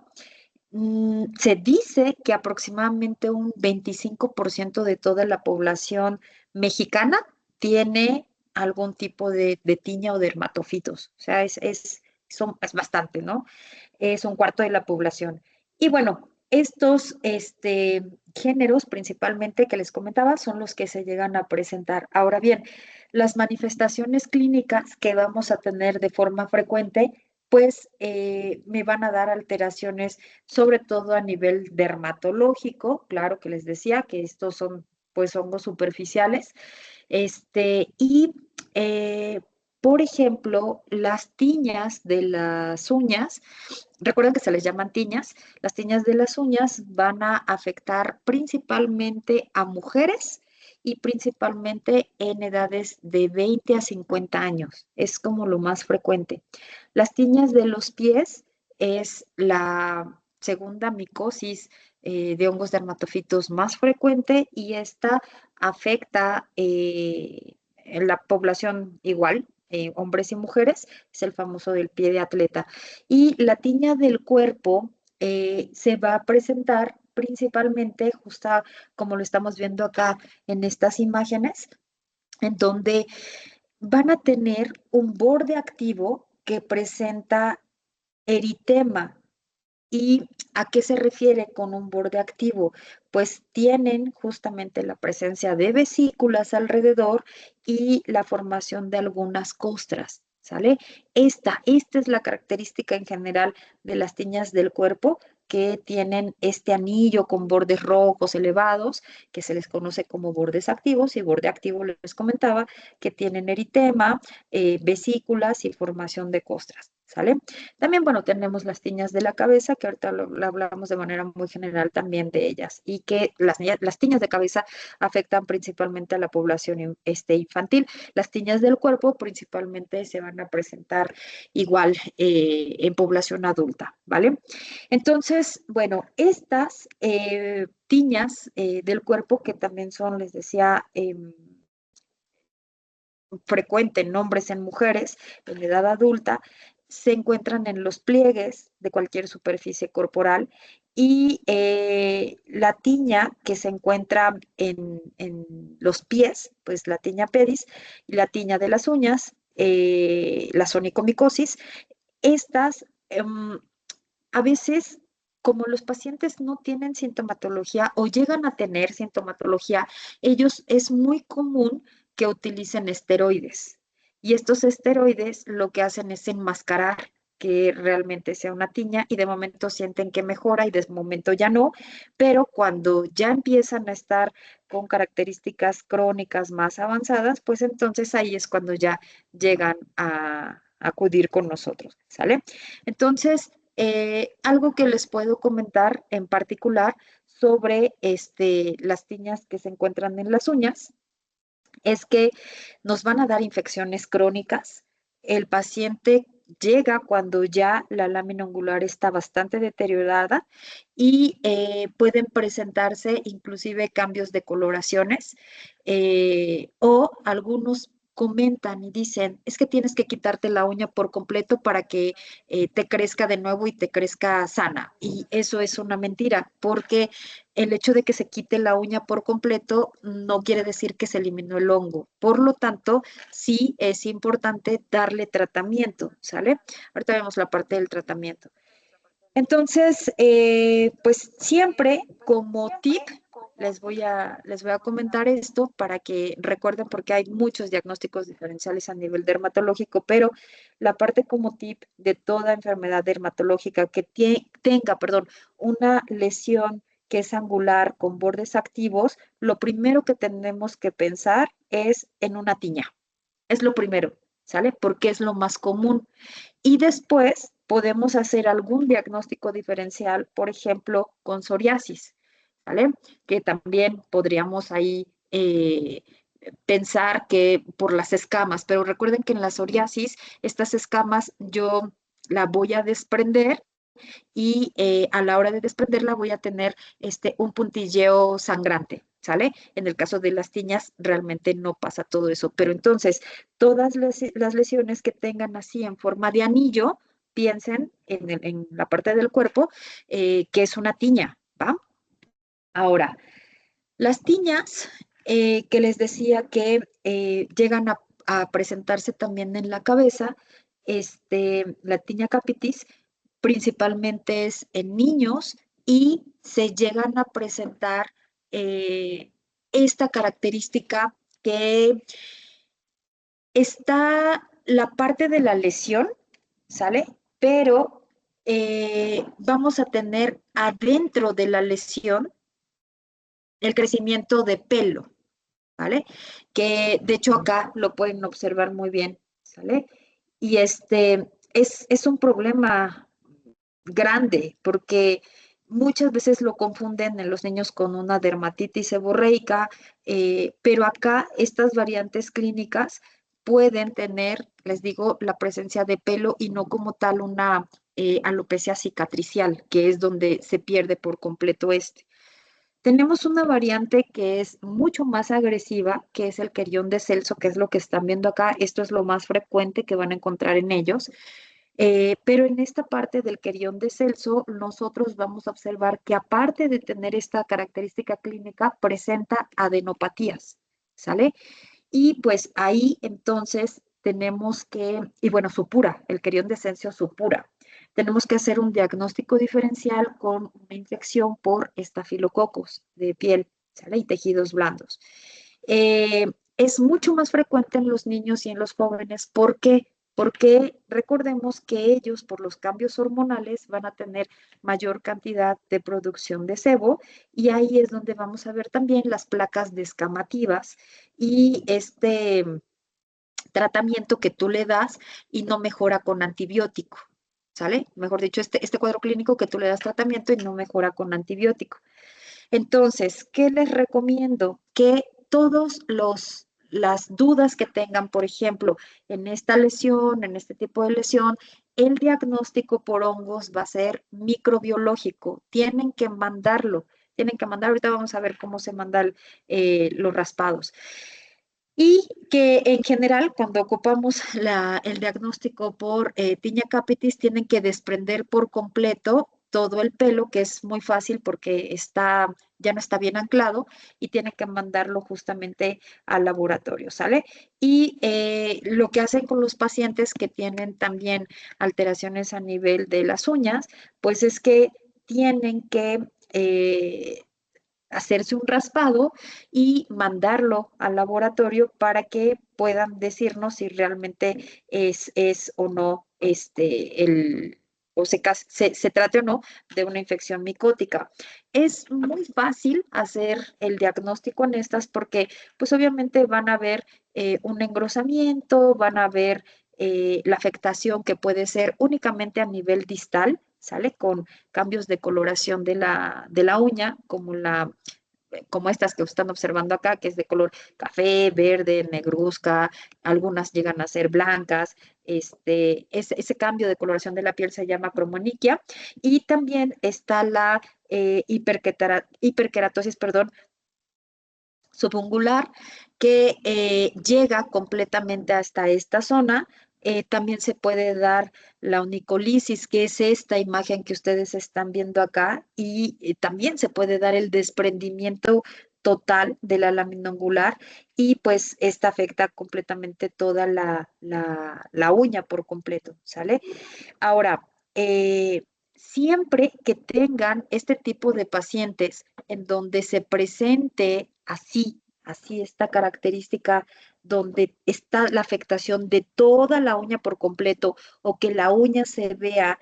Se dice que aproximadamente un 25% de toda la población mexicana tiene algún tipo de tiña o dermatofitos. O sea, es bastante, ¿no? Es un cuarto de la población. Y bueno, estos géneros principalmente que les comentaba son los que se llegan a presentar. Ahora bien, las manifestaciones clínicas que vamos a tener de forma frecuente, pues me van a dar alteraciones, sobre todo a nivel dermatológico, claro que les decía que estos son pues hongos superficiales, y eh, por ejemplo, las tiñas de las uñas, recuerden que se les llaman tiñas, las tiñas de las uñas van a afectar principalmente a mujeres y principalmente en edades de 20 a 50 años. Es como lo más frecuente. Las tiñas de los pies es la segunda micosis de hongos dermatofitos más frecuente y esta afecta en la población igual, hombres y mujeres, es el famoso del pie de atleta. Y la tiña del cuerpo se va a presentar principalmente, justo como lo estamos viendo acá en estas imágenes, en donde van a tener un borde activo que presenta eritema. ¿Y a qué se refiere con un borde activo? Pues tienen justamente la presencia de vesículas alrededor y la formación de algunas costras, ¿sale? Esta es la característica en general de las tiñas del cuerpo que tienen este anillo con bordes rojos elevados, que se les conoce como bordes activos, y borde activo les comentaba que tienen eritema, vesículas y formación de costras, ¿sale? También, bueno, tenemos las tiñas de la cabeza, que ahorita lo hablamos de manera muy general también de ellas, y que las tiñas de cabeza afectan principalmente a la población infantil. Las tiñas del cuerpo principalmente se van a presentar igual en población adulta, ¿vale? Entonces, bueno, estas tiñas del cuerpo, que también son, les decía, frecuente en hombres, en mujeres, en edad adulta, se encuentran en los pliegues de cualquier superficie corporal y la tiña que se encuentra en los pies, pues la tiña pedis y la tiña de las uñas, la sonicomicosis, estas a veces, como los pacientes no tienen sintomatología o llegan a tener sintomatología, ellos es muy común que utilicen esteroides. Y estos esteroides lo que hacen es enmascarar que realmente sea una tiña y de momento sienten que mejora y de momento ya no, pero cuando ya empiezan a estar con características crónicas más avanzadas, pues entonces ahí es cuando ya llegan a acudir con nosotros, ¿sale? Entonces, algo que les puedo comentar en particular sobre las tiñas que se encuentran en las uñas es que nos van a dar infecciones crónicas. El paciente llega cuando ya la lámina angular está bastante deteriorada y pueden presentarse inclusive cambios de coloraciones o algunos comentan y dicen, es que tienes que quitarte la uña por completo para que te crezca de nuevo y te crezca sana. Y eso es una mentira, porque el hecho de que se quite la uña por completo no quiere decir que se eliminó el hongo. Por lo tanto, sí es importante darle tratamiento, ¿sale? Ahorita vemos la parte del tratamiento. Entonces, pues siempre como tip les voy a comentar esto para que recuerden, porque hay muchos diagnósticos diferenciales a nivel dermatológico, pero la parte como tip de toda enfermedad dermatológica que tenga, perdón, una lesión que es angular con bordes activos, lo primero que tenemos que pensar es en una tiña. Es lo primero, ¿sale? Porque es lo más común. Y después podemos hacer algún diagnóstico diferencial, por ejemplo, con psoriasis, ¿vale? Que también podríamos ahí pensar que por las escamas, pero recuerden que en la psoriasis, estas escamas yo la voy a desprender y a la hora de desprenderla voy a tener un puntilleo sangrante, ¿sale? En el caso de las tiñas realmente no pasa todo eso, pero entonces todas las lesiones que tengan así en forma de anillo, piensen en la parte del cuerpo que es una tiña, ¿va? Ahora, las tiñas que les decía que llegan a presentarse también en la cabeza, la tiña capitis, principalmente es en niños y se llegan a presentar esta característica que está la parte de la lesión, ¿sale? Pero vamos a tener adentro de la lesión el crecimiento de pelo, ¿vale? Que de hecho acá lo pueden observar muy bien, ¿sale? Y es un problema grande porque muchas veces lo confunden en los niños con una dermatitis seborreica, pero acá estas variantes clínicas pueden tener, les digo, la presencia de pelo y no como tal una alopecia cicatricial, que es donde se pierde por completo este. Tenemos una variante que es mucho más agresiva, que es el querión de Celso, que es lo que están viendo acá. Esto es lo más frecuente que van a encontrar en ellos. Pero en esta parte del querión de Celso, nosotros vamos a observar que aparte de tener esta característica clínica, presenta adenopatías, ¿sale? Y pues ahí entonces tenemos que, y bueno, supura, el querión de Celso supura. tenemos que hacer un diagnóstico diferencial con una infección por estafilococos de piel, ¿sale? Y tejidos blandos. Es mucho más frecuente en los niños y en los jóvenes. ¿Por qué? Porque recordemos que ellos, por los cambios hormonales, van a tener mayor cantidad de producción de sebo y ahí es donde vamos a ver también las placas descamativas y este tratamiento que tú le das y no mejora con antibiótico, ¿sale? Mejor dicho, este cuadro clínico que tú le das tratamiento y no mejora con antibiótico. Entonces, ¿qué les recomiendo? Que todos las dudas que tengan, por ejemplo, en esta lesión, en este tipo de lesión, el diagnóstico por hongos va a ser microbiológico. Tienen que mandar, ahorita vamos a ver cómo se mandan los raspados. Y que en general, cuando ocupamos el diagnóstico por tiña capitis, tienen que desprender por completo todo el pelo, que es muy fácil porque ya no está bien anclado y tienen que mandarlo justamente al laboratorio, ¿sale? Y lo que hacen con los pacientes que tienen también alteraciones a nivel de las uñas, pues es que tienen que hacerse un raspado y mandarlo al laboratorio para que puedan decirnos si realmente es o no o se trate o no de una infección micótica. Es muy fácil hacer el diagnóstico en estas porque pues obviamente van a ver un engrosamiento, van a ver la afectación que puede ser únicamente a nivel distal, ¿sale? Con cambios de coloración de la uña, como estas que están observando acá, que es de color café, verde, negruzca, algunas llegan a ser blancas. Ese cambio de coloración de la piel se llama cromoniquia. Y también está la hiperkeratosis, perdón, subungular, que llega completamente hasta esta zona. También se puede dar la onicolisis, que es esta imagen que ustedes están viendo acá, y también se puede dar el desprendimiento total de la lámina angular y pues esta afecta completamente toda la uña por completo, ¿sale? Ahora, siempre que tengan este tipo de pacientes en donde se presente así esta característica, donde está la afectación de toda la uña por completo o que la uña se vea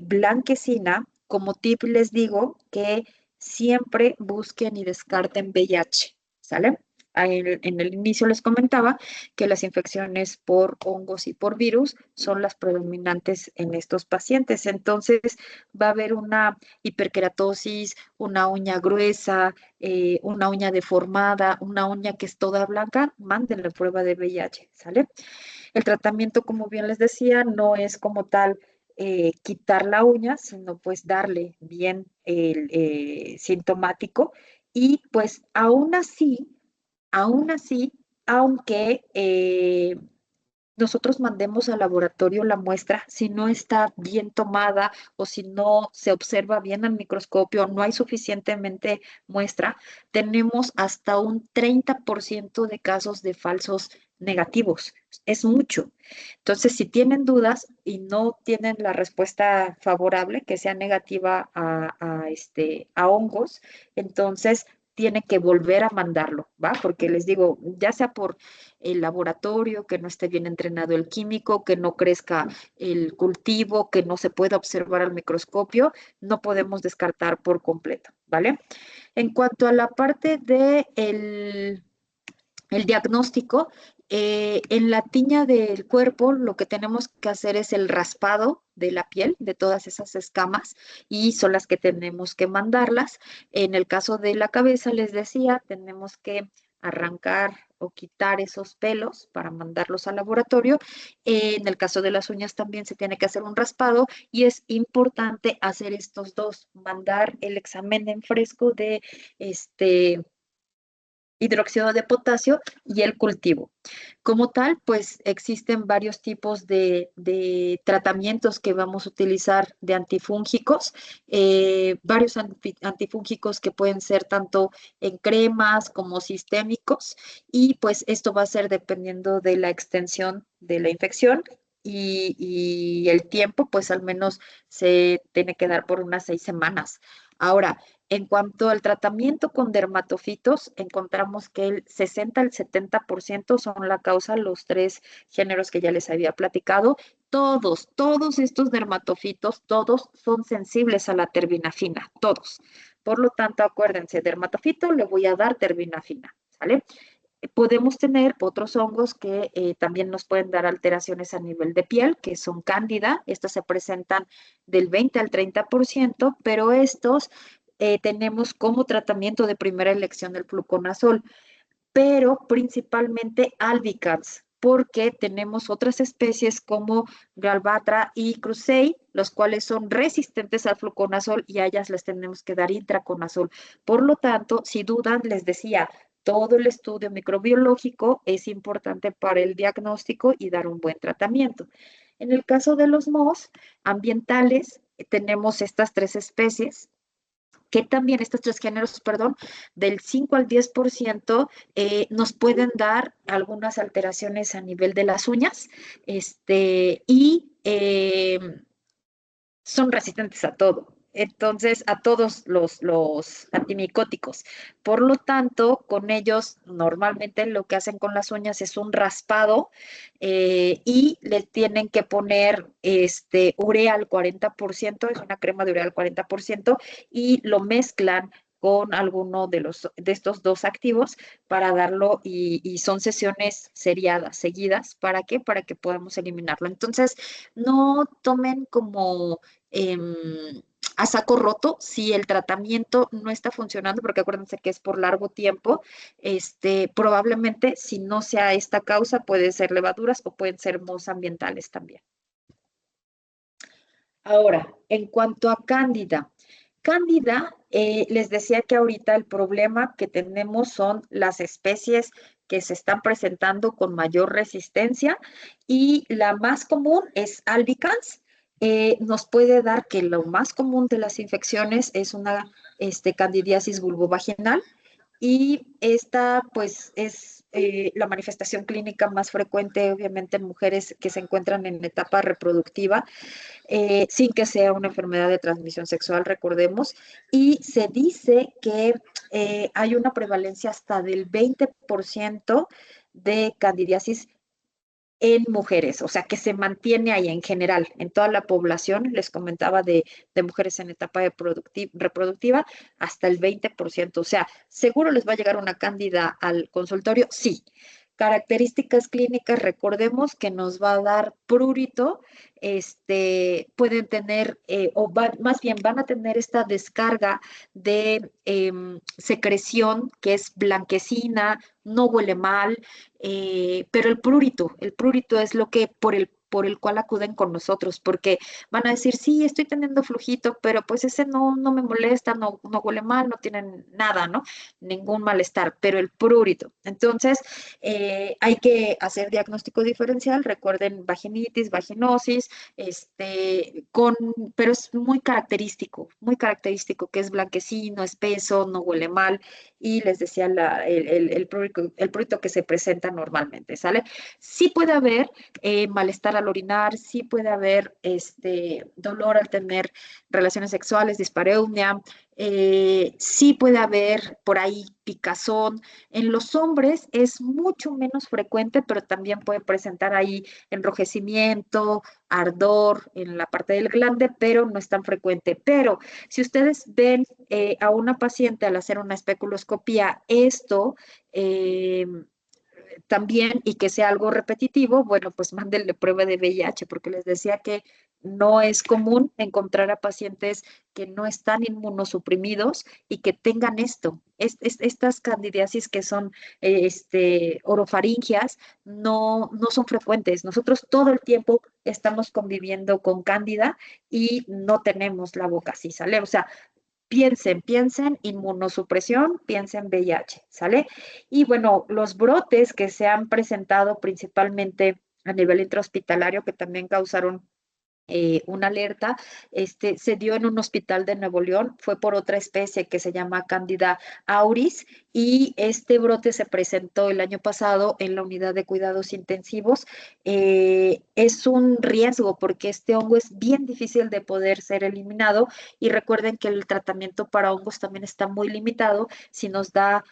blanquecina, como tip les digo que siempre busquen y descarten VIH, ¿sale? En el inicio les comentaba que las infecciones por hongos y por virus son las predominantes en estos pacientes. Entonces, va a haber una hiperkeratosis, una uña gruesa, una uña deformada, una uña que es toda blanca, manden la prueba de VIH, ¿sale? El tratamiento, como bien les decía, no es como tal quitar la uña, sino pues darle bien el sintomático y pues aún así, aunque nosotros mandemos al laboratorio la muestra, si no está bien tomada o si no se observa bien al microscopio, no hay suficientemente muestra, tenemos hasta un 30% de casos de falsos negativos. Es mucho. Entonces, si tienen dudas y no tienen la respuesta favorable, que sea negativa a hongos, entonces tiene que volver a mandarlo, ¿va? Porque les digo, ya sea por el laboratorio, que no esté bien entrenado el químico, que no crezca el cultivo, que no se pueda observar al microscopio, no podemos descartar por completo, ¿vale? En cuanto a la parte de el diagnóstico, en la tiña del cuerpo lo que tenemos que hacer es el raspado de la piel, de todas esas escamas, y son las que tenemos que mandarlas. En el caso de la cabeza, les decía, tenemos que arrancar o quitar esos pelos para mandarlos al laboratorio. En el caso de las uñas también se tiene que hacer un raspado y es importante hacer estos dos, mandar el examen en fresco de hidróxido de potasio y el cultivo. Como tal, pues existen varios tipos de tratamientos que vamos a utilizar de antifúngicos, varios antifúngicos que pueden ser tanto en cremas como sistémicos y pues esto va a ser dependiendo de la extensión de la infección y el tiempo, pues al menos se tiene que dar por unas 6 semanas. Ahora, en cuanto al tratamiento con dermatofitos, encontramos que el 60 al 70% son la causa, los tres géneros que ya les había platicado. Todos estos dermatofitos, todos son sensibles a la terbinafina, todos. Por lo tanto, acuérdense, dermatofito le voy a dar terbinafina, ¿sale? Podemos tener otros hongos que también nos pueden dar alteraciones a nivel de piel, que son cándida. Estos se presentan del 20 al 30%, pero estos tenemos como tratamiento de primera elección el fluconazol, pero principalmente albicans, porque tenemos otras especies como Galbatra y Crusei, los cuales son resistentes al fluconazol y a ellas les tenemos que dar intraconazol. Por lo tanto, si dudan, les decía, todo el estudio microbiológico es importante para el diagnóstico y dar un buen tratamiento. En el caso de los mohos ambientales, tenemos estas tres especies que también estos tres géneros, perdón, del 5 al 10% nos pueden dar algunas alteraciones a nivel de las uñas, y son resistentes a todo. Entonces, a todos los antimicóticos. Por lo tanto, con ellos normalmente lo que hacen con las uñas es un raspado y le tienen que poner urea al 40%, es una crema de urea al 40%, y lo mezclan con alguno de estos dos activos para darlo y son sesiones seriadas, seguidas. ¿Para qué? Para que podamos eliminarlo. Entonces, no tomen como a saco roto si el tratamiento no está funcionando, porque acuérdense que es por largo tiempo. Probablemente si no sea esta causa, pueden ser levaduras o pueden ser mohos ambientales también. Ahora, en cuanto a Cándida, Cándida, les decía que ahorita el problema que tenemos son las especies que se están presentando con mayor resistencia y la más común es albicans. Nos puede dar que lo más común de las infecciones es una candidiasis vulvovaginal y esta pues es la manifestación clínica más frecuente obviamente en mujeres que se encuentran en etapa reproductiva sin que sea una enfermedad de transmisión sexual, recordemos, y se dice que hay una prevalencia hasta del 20% de candidiasis en mujeres, o sea, que se mantiene ahí en general, en toda la población, les comentaba de mujeres en etapa de reproductiva, hasta el 20%, o sea, ¿seguro les va a llegar una cándida al consultorio? Sí. Características clínicas, recordemos que nos va a dar prurito, pueden tener, más bien van a tener esta descarga de secreción que es blanquecina, no huele mal, pero el prurito es lo que por el cual acuden con nosotros, porque van a decir, sí, estoy teniendo flujito, pero pues ese no me molesta, no huele mal, no tienen nada, ¿no? Ningún malestar, pero el prurito. Entonces, hay que hacer diagnóstico diferencial, recuerden vaginitis, vaginosis, con, pero es muy característico que es blanquecino, espeso, no huele mal, y les decía el prurito que se presenta normalmente, ¿sale? Sí puede haber malestar al orinar, sí puede haber dolor al tener relaciones sexuales, dispareunia, sí puede haber por ahí picazón. En los hombres es mucho menos frecuente, pero también puede presentar ahí enrojecimiento, ardor en la parte del glande, pero no es tan frecuente. Pero si ustedes ven a una paciente al hacer una especuloscopía, esto también y que sea algo repetitivo, bueno, pues mándenle prueba de VIH, porque les decía que no es común encontrar a pacientes que no están inmunosuprimidos y que tengan esto. Estas candidiasis que son orofaringias no son frecuentes. Nosotros todo el tiempo estamos conviviendo con cándida y no tenemos la boca así, ¿sale? O sea, piensen inmunosupresión, piensen VIH, ¿sale? Y bueno, los brotes que se han presentado principalmente a nivel intrahospitalario, que también causaron una alerta, se dio en un hospital de Nuevo León, fue por otra especie que se llama Candida auris y este brote se presentó el año pasado en la unidad de cuidados intensivos. Es un riesgo porque este hongo es bien difícil de poder ser eliminado y recuerden que el tratamiento para hongos también está muy limitado. Si nos da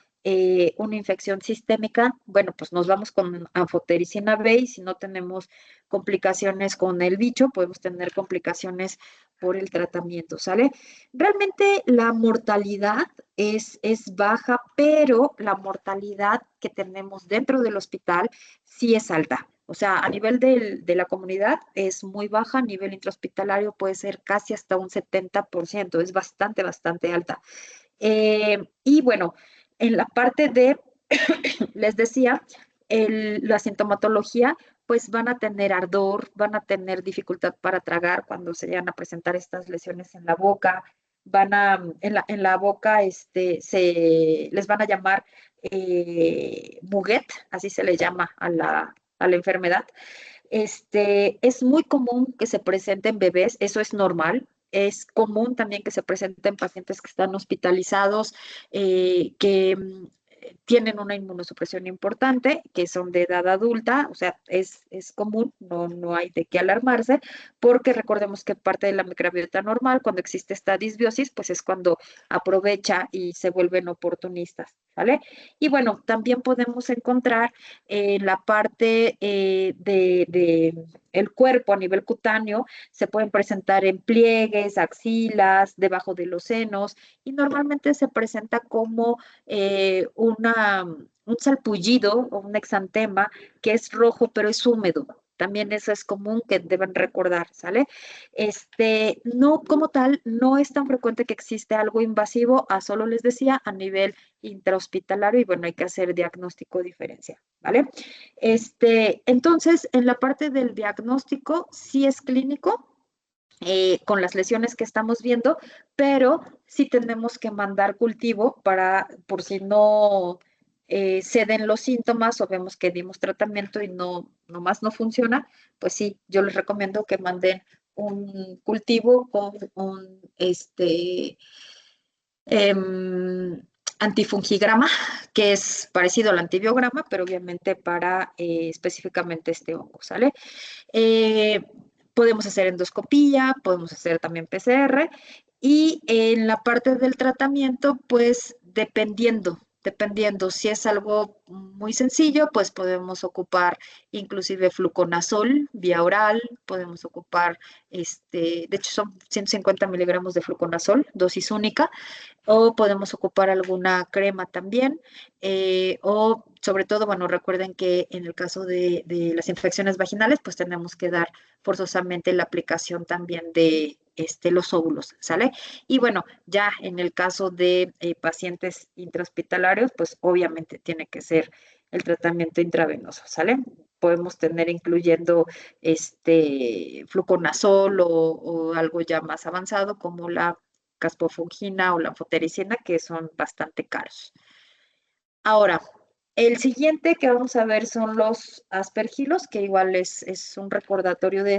una infección sistémica, bueno, pues nos vamos con anfotericina B y si no tenemos complicaciones con el bicho, podemos tener complicaciones por el tratamiento, ¿sale? Realmente la mortalidad es baja, pero la mortalidad que tenemos dentro del hospital sí es alta. O sea, a nivel de la comunidad es muy baja, a nivel intrahospitalario puede ser casi hasta un 70%, es bastante, bastante alta. Y bueno, en la parte de, les decía, la sintomatología, pues van a tener ardor, van a tener dificultad para tragar cuando se llegan a presentar estas lesiones en la boca, en la boca, les van a llamar buguet, así se le llama a la enfermedad. Es muy común que se presente en bebés, eso es normal. Es común también que se presenten pacientes que están hospitalizados, que tienen una inmunosupresión importante, que son de edad adulta, o sea, es común, no hay de qué alarmarse, porque recordemos que parte de la microbiota normal, cuando existe esta disbiosis, pues es cuando aprovecha y se vuelven oportunistas, ¿vale? Y bueno, también podemos encontrar en la parte el cuerpo a nivel cutáneo, se pueden presentar en pliegues, axilas, debajo de los senos, y normalmente se presenta como un salpullido o un exantema que es rojo, pero es húmedo. También eso es común que deben recordar, ¿sale? No, como tal, no es tan frecuente que existe algo invasivo, a solo les decía, a nivel intrahospitalario, y bueno, hay que hacer diagnóstico diferencial, ¿vale? Entonces, en la parte del diagnóstico, sí es clínico, con las lesiones que estamos viendo, pero sí tenemos que mandar cultivo por si no ceden los síntomas o vemos que dimos tratamiento y nomás no funciona, pues sí, yo les recomiendo que manden un cultivo con un em, antifungigrama, que es parecido al antibiograma, pero obviamente para específicamente este hongo, ¿sale? Eh, Podemos hacer endoscopía, podemos hacer también PCR y en la parte del tratamiento, pues dependiendo si es algo muy sencillo, pues podemos ocupar inclusive fluconazol vía oral, podemos ocupar, de hecho son 150 miligramos de fluconazol, dosis única, o podemos ocupar alguna crema también, o sobre todo, bueno, recuerden que en el caso de las infecciones vaginales, pues tenemos que dar forzosamente la aplicación también de los óvulos, ¿sale? Y bueno, ya en el caso de pacientes intrahospitalarios, pues obviamente tiene que ser el tratamiento intravenoso, ¿sale? Podemos tener incluyendo fluconazol o algo ya más avanzado como la caspofungina o la anfotericina, que son bastante caros. Ahora, el siguiente que vamos a ver son los aspergilos, que igual es un recordatorio de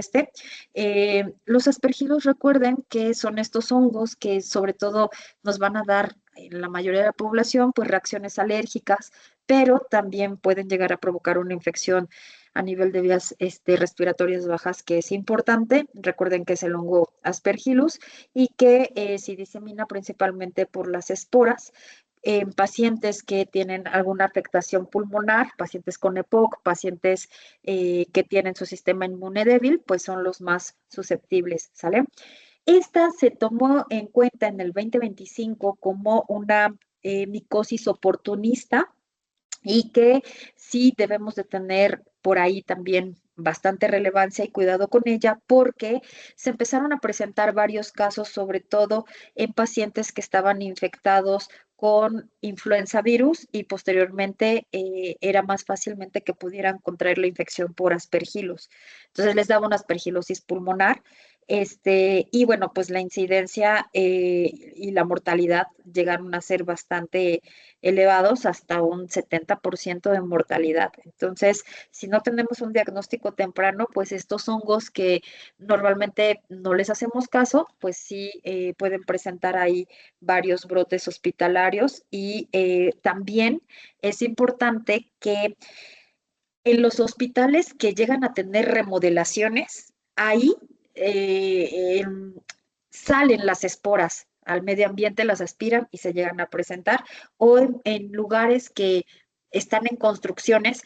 los aspergilos, recuerden que son estos hongos que sobre todo nos van a dar en la mayoría de la población, pues reacciones alérgicas, pero también pueden llegar a provocar una infección a nivel de vías respiratorias bajas, que es importante. Recuerden que es el hongo aspergillus y que se disemina principalmente por las esporas en pacientes que tienen alguna afectación pulmonar, pacientes con EPOC, pacientes que tienen su sistema inmune débil, pues son los más susceptibles, ¿sale? Esta se tomó en cuenta en el 2025 como una micosis oportunista y que sí debemos de tener por ahí también bastante relevancia y cuidado con ella porque se empezaron a presentar varios casos, sobre todo en pacientes que estaban infectados con influenza virus y posteriormente era más fácilmente que pudieran contraer la infección por aspergilos. Entonces les daba una aspergilosis pulmonar. Y bueno, pues la incidencia y la mortalidad llegaron a ser bastante elevados, hasta un 70% de mortalidad. Entonces, si no tenemos un diagnóstico temprano, pues estos hongos que normalmente no les hacemos caso, pues sí pueden presentar ahí varios brotes hospitalarios. Y también es importante que en los hospitales que llegan a tener remodelaciones, ahí salen las esporas al medio ambiente, las aspiran y se llegan a presentar, o en lugares que están en construcciones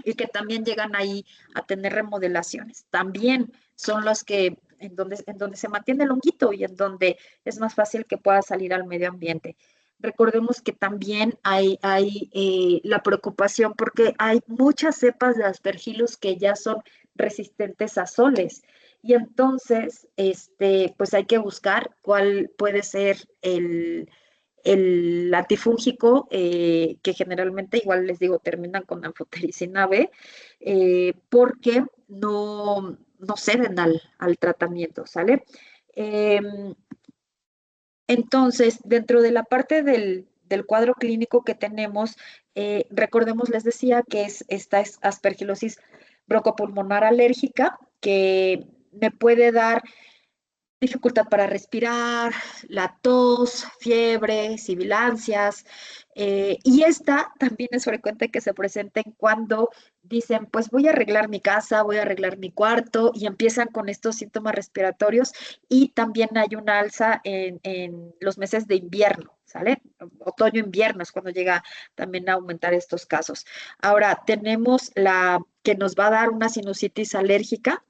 y que también llegan ahí a tener remodelaciones. También son los que en donde se mantiene el honguito y en donde es más fácil que pueda salir al medio ambiente. Recordemos que también hay la preocupación porque hay muchas cepas de aspergillus que ya son resistentes a soles. Y entonces, pues hay que buscar cuál puede ser el antifúngico, que generalmente, igual les digo, terminan con anfotericina B, porque no ceden al tratamiento, ¿sale? Em, entonces, dentro de la parte del cuadro clínico que tenemos, recordemos, les decía que esta es aspergilosis broncopulmonar alérgica, que me puede dar dificultad para respirar, la tos, fiebre, sibilancias. Y esta también es frecuente que se presenten cuando dicen, pues voy a arreglar mi casa, voy a arreglar mi cuarto, y empiezan con estos síntomas respiratorios. Y también hay una alza en los meses de invierno, ¿sale? Otoño-invierno es cuando llega también a aumentar estos casos. Ahora, tenemos la que nos va a dar una sinusitis alérgica,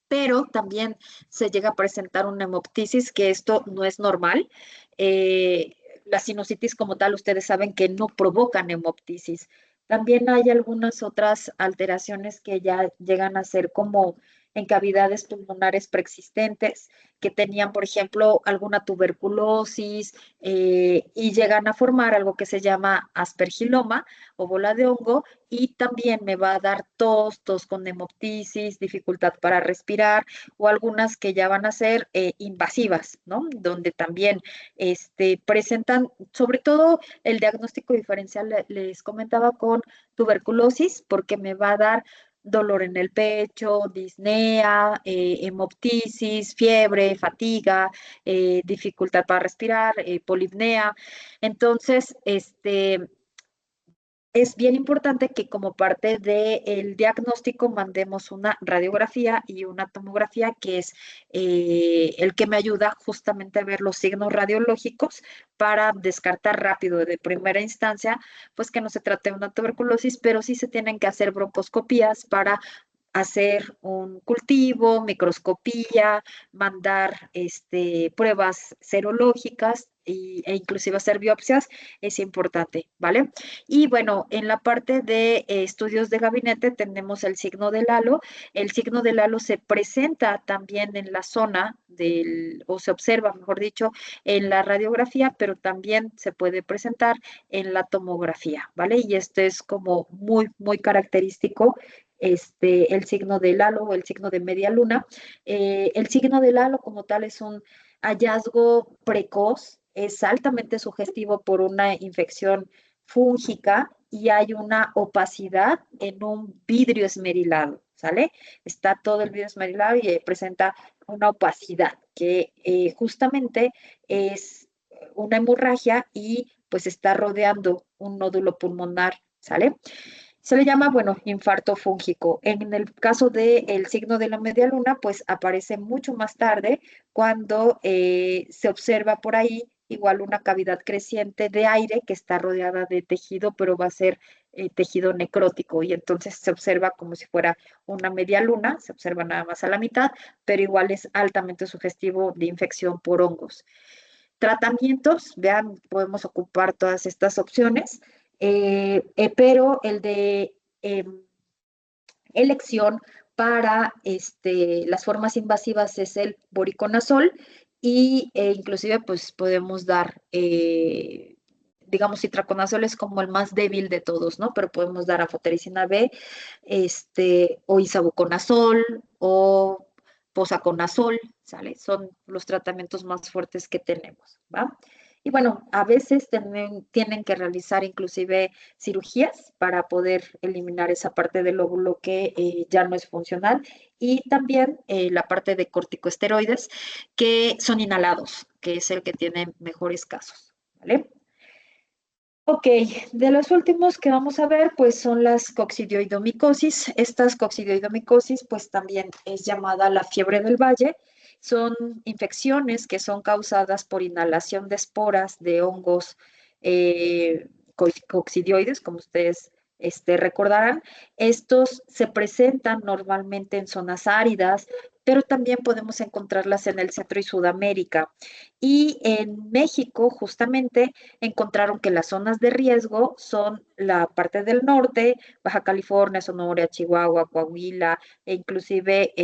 pero también se llega a presentar una hemoptisis, que esto no es normal. Eh, la sinusitis como tal, ustedes saben que no provocan hemoptisis. También hay algunas otras alteraciones que ya llegan a ser como en cavidades pulmonares preexistentes, que tenían, por ejemplo, alguna tuberculosis, y llegan a formar algo que se llama aspergiloma o bola de hongo, y también me va a dar tos con hemoptisis, dificultad para respirar, o algunas que ya van a ser invasivas, ¿no? Donde también presentan, sobre todo el diagnóstico diferencial, les comentaba, con tuberculosis, porque me va a dar dolor en el pecho, disnea, hemoptisis, fiebre, fatiga, dificultad para respirar, polipnea. Entonces, es bien importante que como parte del diagnóstico mandemos una radiografía y una tomografía, que es el que me ayuda justamente a ver los signos radiológicos para descartar rápido de primera instancia, pues que no se trate de una tuberculosis, pero sí se tienen que hacer broncoscopías para hacer un cultivo, microscopía, mandar pruebas serológicas e inclusive hacer biopsias. Es importante, ¿vale? Y bueno, en la parte de estudios de gabinete tenemos el signo del halo. El signo del halo se presenta también en la zona o se observa, mejor dicho, en la radiografía, pero también se puede presentar en la tomografía, ¿vale? Y esto es como muy, muy característico, el signo del halo o el signo de media luna. El signo del halo como tal es un hallazgo precoz, es altamente sugestivo por una infección fúngica, y hay una opacidad en un vidrio esmerilado, ¿sale? Está todo el vidrio esmerilado y presenta una opacidad que justamente es una hemorragia, y pues está rodeando un nódulo pulmonar, ¿sale? Se le llama, bueno, infarto fúngico. En el caso del signo de la media luna, pues aparece mucho más tarde, cuando se observa por ahí igual una cavidad creciente de aire que está rodeada de tejido, pero va a ser tejido necrótico, y entonces se observa como si fuera una media luna, se observa nada más a la mitad, pero igual es altamente sugestivo de infección por hongos. Tratamientos, vean, podemos ocupar todas estas opciones, pero el de elección para las formas invasivas es el voriconazol, y inclusive pues podemos dar, digamos, itraconazol es como el más débil de todos, ¿no? Pero podemos dar anfotericina B, o isavuconazol o posaconazol, ¿sale? Son los tratamientos más fuertes que tenemos, ¿va? Y bueno, a veces tienen que realizar inclusive cirugías para poder eliminar esa parte del óvulo que ya no es funcional y también la parte de corticosteroides que son inhalados, que es el que tiene mejores casos, ¿vale? Ok, de los últimos que vamos a ver, pues son las coccidioidomicosis. Estas coccidioidomicosis, pues también es llamada la fiebre del valle. Son infecciones que son causadas por inhalación de esporas de hongos coccidioides, como ustedes recordarán. Estos se presentan normalmente en zonas áridas, pero también podemos encontrarlas en el Centro y Sudamérica. Y en México, justamente, encontraron que las zonas de riesgo son la parte del norte, Baja California, Sonora, Chihuahua, Coahuila, e inclusive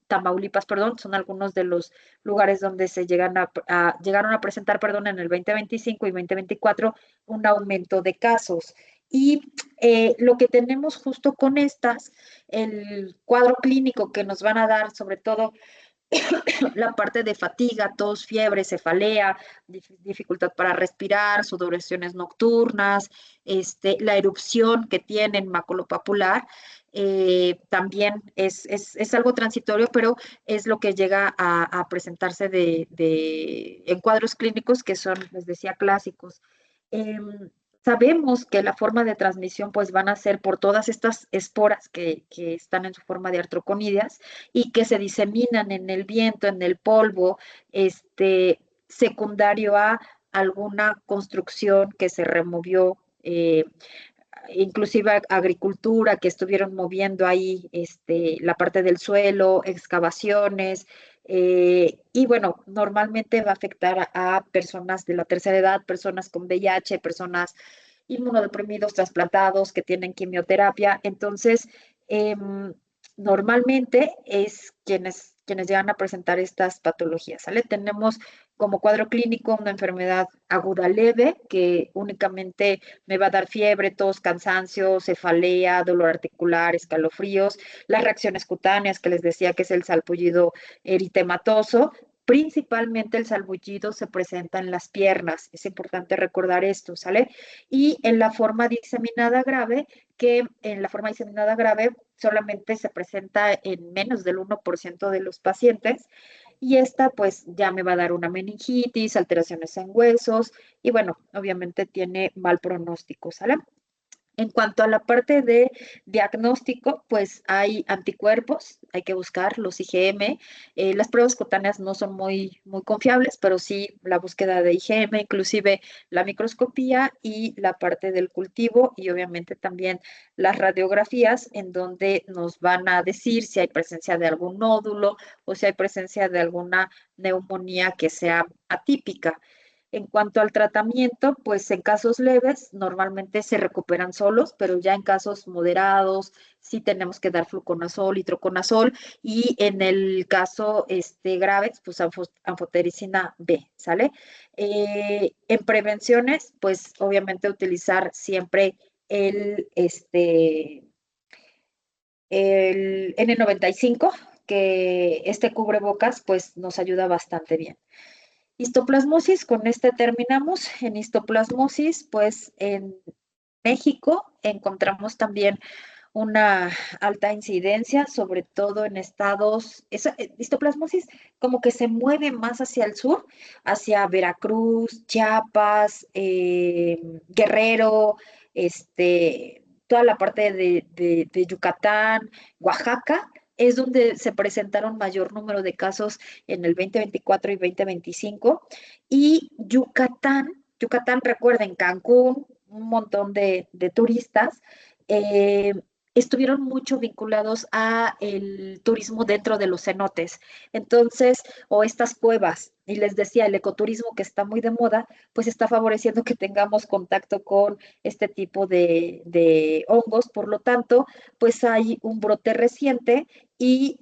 Tamaulipas, perdón, son algunos de los lugares donde se llegaron a presentar, perdón, en el 2025 y 2024 un aumento de casos. Y lo que tenemos justo con estas, el cuadro clínico que nos van a dar, sobre todo la parte de fatiga, tos, fiebre, cefalea, dificultad para respirar, sudoraciones nocturnas, la erupción que tienen maculopapular, también es algo transitorio, pero es lo que llega a presentarse en cuadros clínicos que son, les decía, clásicos. Sabemos que la forma de transmisión pues van a ser por todas estas esporas que están en su forma de artroconidias y que se diseminan en el viento, en el polvo, secundario a alguna construcción que se removió, inclusive agricultura, que estuvieron moviendo ahí la parte del suelo, excavaciones, y bueno, normalmente va a afectar a personas de la tercera edad, personas con VIH, personas inmunodeprimidos, trasplantados, que tienen quimioterapia. Entonces, normalmente es quienes llegan a presentar estas patologías, ¿sale? Tenemos como cuadro clínico una enfermedad aguda leve que únicamente me va a dar fiebre, tos, cansancio, cefalea, dolor articular, escalofríos, las reacciones cutáneas que les decía que es el salpullido eritematoso. Principalmente el salpullido se presenta en las piernas, es importante recordar esto, ¿sale? Y en la forma diseminada grave, que en la forma diseminada grave solamente se presenta en menos del 1% de los pacientes y esta pues ya me va a dar una meningitis, alteraciones en huesos y bueno, obviamente tiene mal pronóstico, ¿sale? En cuanto a la parte de diagnóstico, pues hay anticuerpos, hay que buscar los IgM. Las pruebas cutáneas no son muy confiables, pero sí la búsqueda de IgM, inclusive la microscopía y la parte del cultivo y obviamente también las radiografías en donde nos van a decir si hay presencia de algún nódulo o si hay presencia de alguna neumonía que sea atípica. En cuanto al tratamiento, pues en casos leves normalmente se recuperan solos, pero ya en casos moderados sí tenemos que dar fluconazol, hidroconazol y en el caso grave, pues anfotericina B, ¿sale? En prevenciones, pues obviamente utilizar siempre el, este, el N95, que este cubrebocas pues nos ayuda bastante bien. Histoplasmosis, con este terminamos. En histoplasmosis, pues en México encontramos también una alta incidencia, sobre todo en estados, esa histoplasmosis como que se mueve más hacia el sur, hacia Veracruz, Chiapas, Guerrero, toda la parte de Yucatán, Oaxaca, es donde se presentaron mayor número de casos en el 2024 y 2025. Y Yucatán, recuerden, Cancún, un montón de turistas, eh, estuvieron mucho vinculados a el turismo dentro de los cenotes. Entonces, o estas cuevas, y les decía, el ecoturismo que está muy de moda, pues está favoreciendo que tengamos contacto con este tipo de hongos. Por lo tanto, pues hay un brote reciente y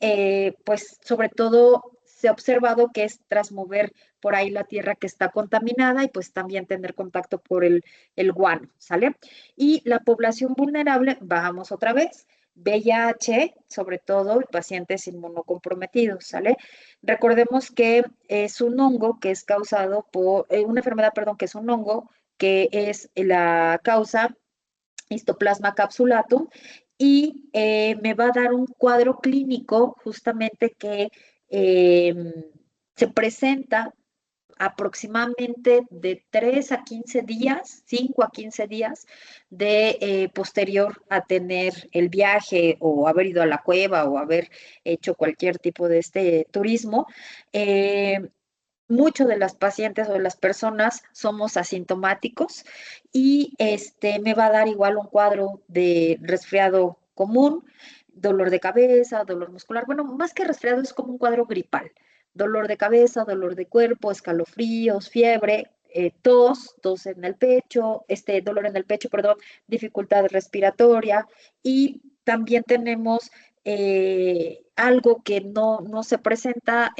pues sobre todo se ha observado que es tras mover por ahí la tierra que está contaminada y pues también tener contacto por el guano, ¿sale? Y la población vulnerable, vamos otra vez, VIH, sobre todo, y pacientes inmunocomprometidos, ¿sale? Recordemos que es un hongo que es causado por, una enfermedad, perdón, que es un hongo que es la causa Histoplasma capsulatum y me va a dar un cuadro clínico justamente que se presenta aproximadamente de 3 a 15 días, 5 a 15 días de posterior a tener el viaje o haber ido a la cueva o haber hecho cualquier tipo de este turismo. Muchos de las pacientes o de las personas somos asintomáticos y me va a dar igual un cuadro de resfriado común, dolor de cabeza, dolor muscular. Bueno, más que resfriado es como un cuadro gripal. Dolor de cabeza, dolor de cuerpo, escalofríos, fiebre, tos en el pecho, dolor en el pecho, perdón, dificultad respiratoria y también tenemos algo que no se presenta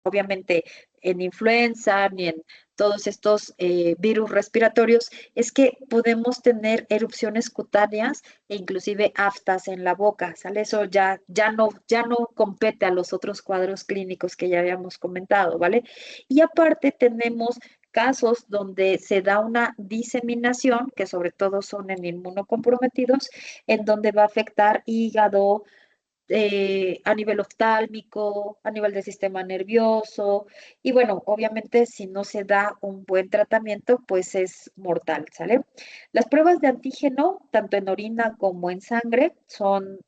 obviamente en influenza ni en todos estos virus respiratorios, es que podemos tener erupciones cutáneas e inclusive aftas en la boca, ¿sale? Eso ya no compete a los otros cuadros clínicos que ya habíamos comentado, ¿vale? Y aparte tenemos casos donde se da una diseminación, que sobre todo son en inmunocomprometidos, en donde va a afectar hígado, a nivel oftálmico, a nivel del sistema nervioso. Y bueno, obviamente si no se da un buen tratamiento, pues es mortal, ¿sale? Las pruebas de antígeno, tanto en orina como en sangre, son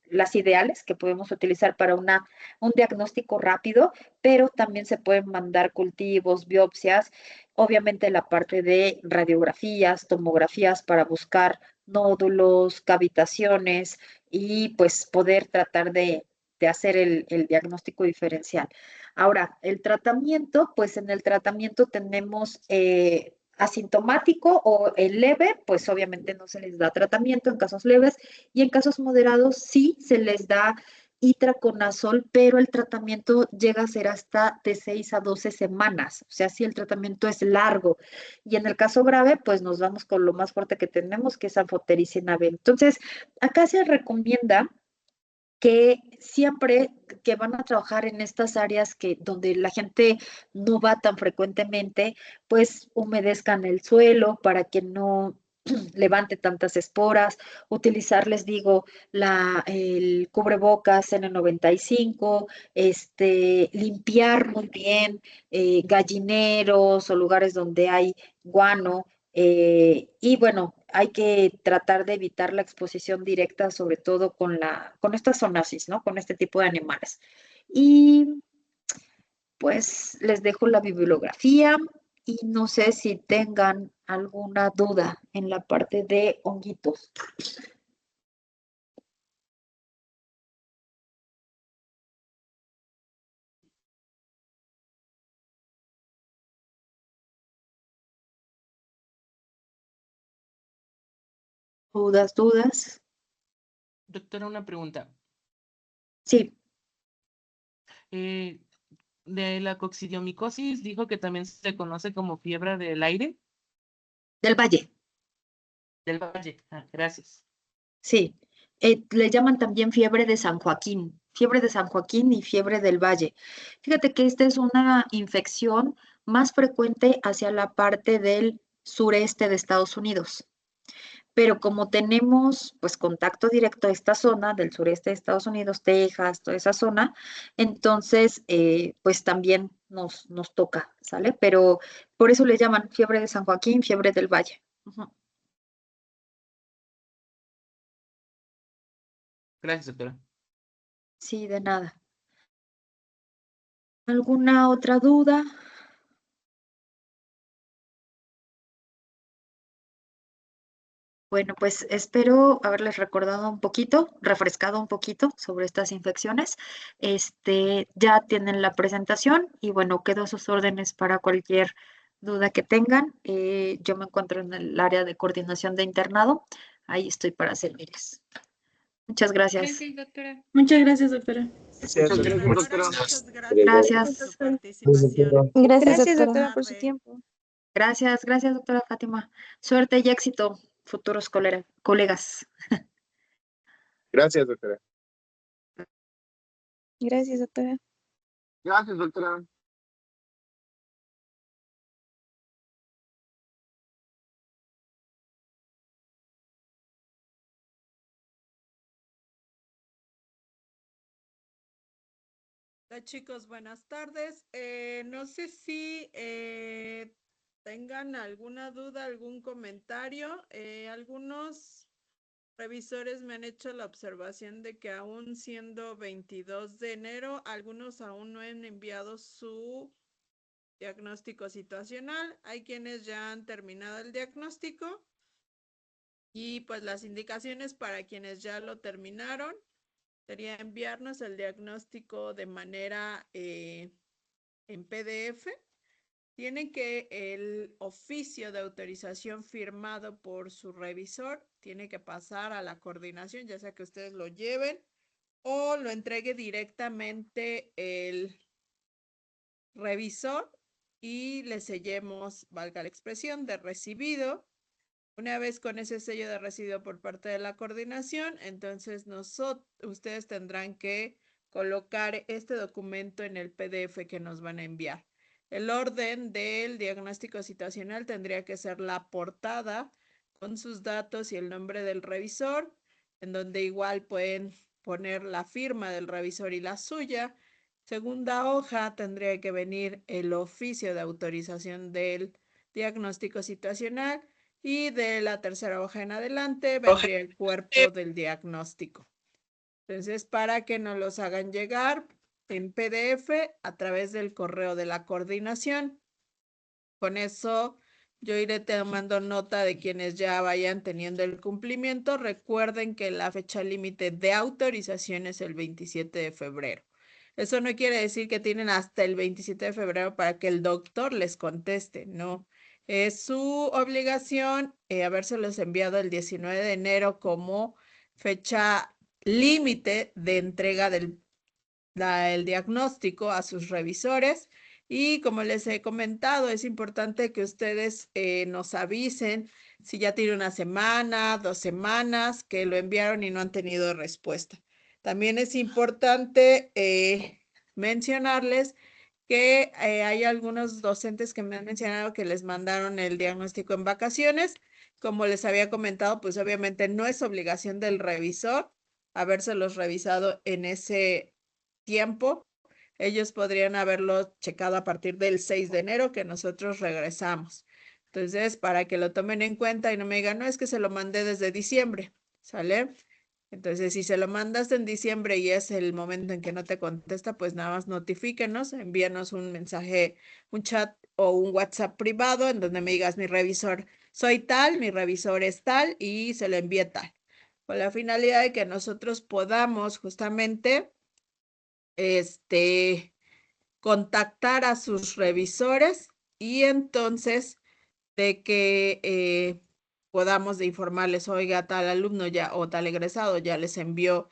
las ideales que podemos utilizar para un diagnóstico rápido, pero también se pueden mandar cultivos, biopsias, obviamente la parte de radiografías, tomografías para buscar nódulos, cavitaciones, y pues poder tratar de hacer el diagnóstico diferencial. Ahora, el tratamiento, pues en el tratamiento tenemos asintomático o el leve, pues obviamente no se les da tratamiento en casos leves y en casos moderados sí se les da itraconazol, pero el tratamiento llega a ser hasta de 6 a 12 semanas, o sea, si el tratamiento es largo. Y en el caso grave, pues nos vamos con lo más fuerte que tenemos, que es anfotericina B. Entonces, acá se recomienda que siempre que van a trabajar en estas áreas que donde la gente no va tan frecuentemente, pues humedezcan el suelo para que no levante tantas esporas, utilizar, les digo, el cubrebocas N95, limpiar muy bien gallineros o lugares donde hay guano, y bueno, hay que tratar de evitar la exposición directa, sobre todo con estas zoonosis, ¿no? Con este tipo de animales. Y pues les dejo la bibliografía y no sé si tengan alguna duda en la parte de honguitos. Dudas. Doctora, una pregunta. Sí, Eh, de la coccidiomicosis dijo que también se conoce como fiebre del aire, del Valle, del valle. Ah, gracias. sí. Le llaman también fiebre de San Joaquín y fiebre del Valle. Fíjate que esta es una infección más frecuente hacia la parte del sureste de Estados Unidos. Pero como tenemos pues contacto directo a esta zona del sureste de Estados Unidos, Texas, toda esa zona, entonces pues también nos toca, ¿sale? Pero por eso le llaman fiebre de San Joaquín, fiebre del Valle. Ujú. Gracias, doctora. Sí, de nada. ¿Alguna otra duda? Bueno, pues espero haberles recordado un poquito, refrescado un poquito sobre estas infecciones. Ya tienen la presentación y bueno, quedo a sus órdenes para cualquier duda que tengan. Yo me encuentro en el área de coordinación de internado. Ahí estoy para servirles. Muchas gracias. Gracias, doctora. Muchas gracias, doctora. Muchas gracias, doctora. Muchas Gracias. por su participación. Gracias, doctora, por su Tarde. tiempo. Gracias, doctora Fátima. Suerte y éxito, futuros colegas. Gracias, doctora. Gracias, doctora. Gracias, doctora. Hola chicos, buenas tardes. No sé si tengan alguna duda, algún comentario. Algunos revisores me han hecho la observación de que aún siendo 22 de enero, algunos aún no han enviado su diagnóstico situacional. Hay quienes ya han terminado el diagnóstico y pues las indicaciones para quienes ya lo terminaron sería enviarnos el diagnóstico de manera en PDF. Tienen que el oficio de autorización firmado por su revisor tiene que pasar a la coordinación, ya sea que ustedes lo lleven o lo entregue directamente el revisor y le sellemos, valga la expresión, de recibido. Una vez con ese sello de recibido por parte de la coordinación, entonces ustedes tendrán que colocar este documento en el PDF que nos van a enviar. El orden del diagnóstico situacional tendría que ser la portada con sus datos y el nombre del revisor, en donde igual pueden poner la firma del revisor y la suya. Segunda hoja tendría que venir el oficio de autorización del diagnóstico situacional y de la tercera hoja en adelante vendría el cuerpo del diagnóstico. Entonces, para que nos los hagan llegar en PDF a través del correo de la coordinación. Con eso yo iré tomando nota de quienes ya vayan teniendo el cumplimiento. Recuerden que la fecha límite de autorización es el 27 de febrero. Eso no quiere decir que tienen hasta el 27 de febrero para que el doctor les conteste, no. Es su obligación habérselos enviado el 19 de enero como fecha límite de entrega del el diagnóstico a sus revisores. Y como les he comentado, es importante que ustedes nos avisen si ya tiene una semana, 2 semanas que lo enviaron y no han tenido respuesta. También es importante mencionarles que hay algunos docentes que me han mencionado que les mandaron el diagnóstico en vacaciones. Como les había comentado, pues obviamente no es obligación del revisor habérselos revisado en ese tiempo. Ellos podrían haberlo checado a partir del 6 de enero que nosotros regresamos. Entonces, para que lo tomen en cuenta y no me digan, no, es que se lo mandé desde diciembre, ¿sale? Entonces, si se lo mandaste en diciembre y es el momento en que no te contesta, pues nada más notifíquenos, envíanos un mensaje, un chat o un WhatsApp privado en donde me digas, mi revisor soy tal, mi revisor es tal y se lo envíe tal. Con la finalidad de que nosotros podamos justamente contactar a sus revisores y entonces de que podamos de informarles, oiga, tal alumno ya o tal egresado ya les envió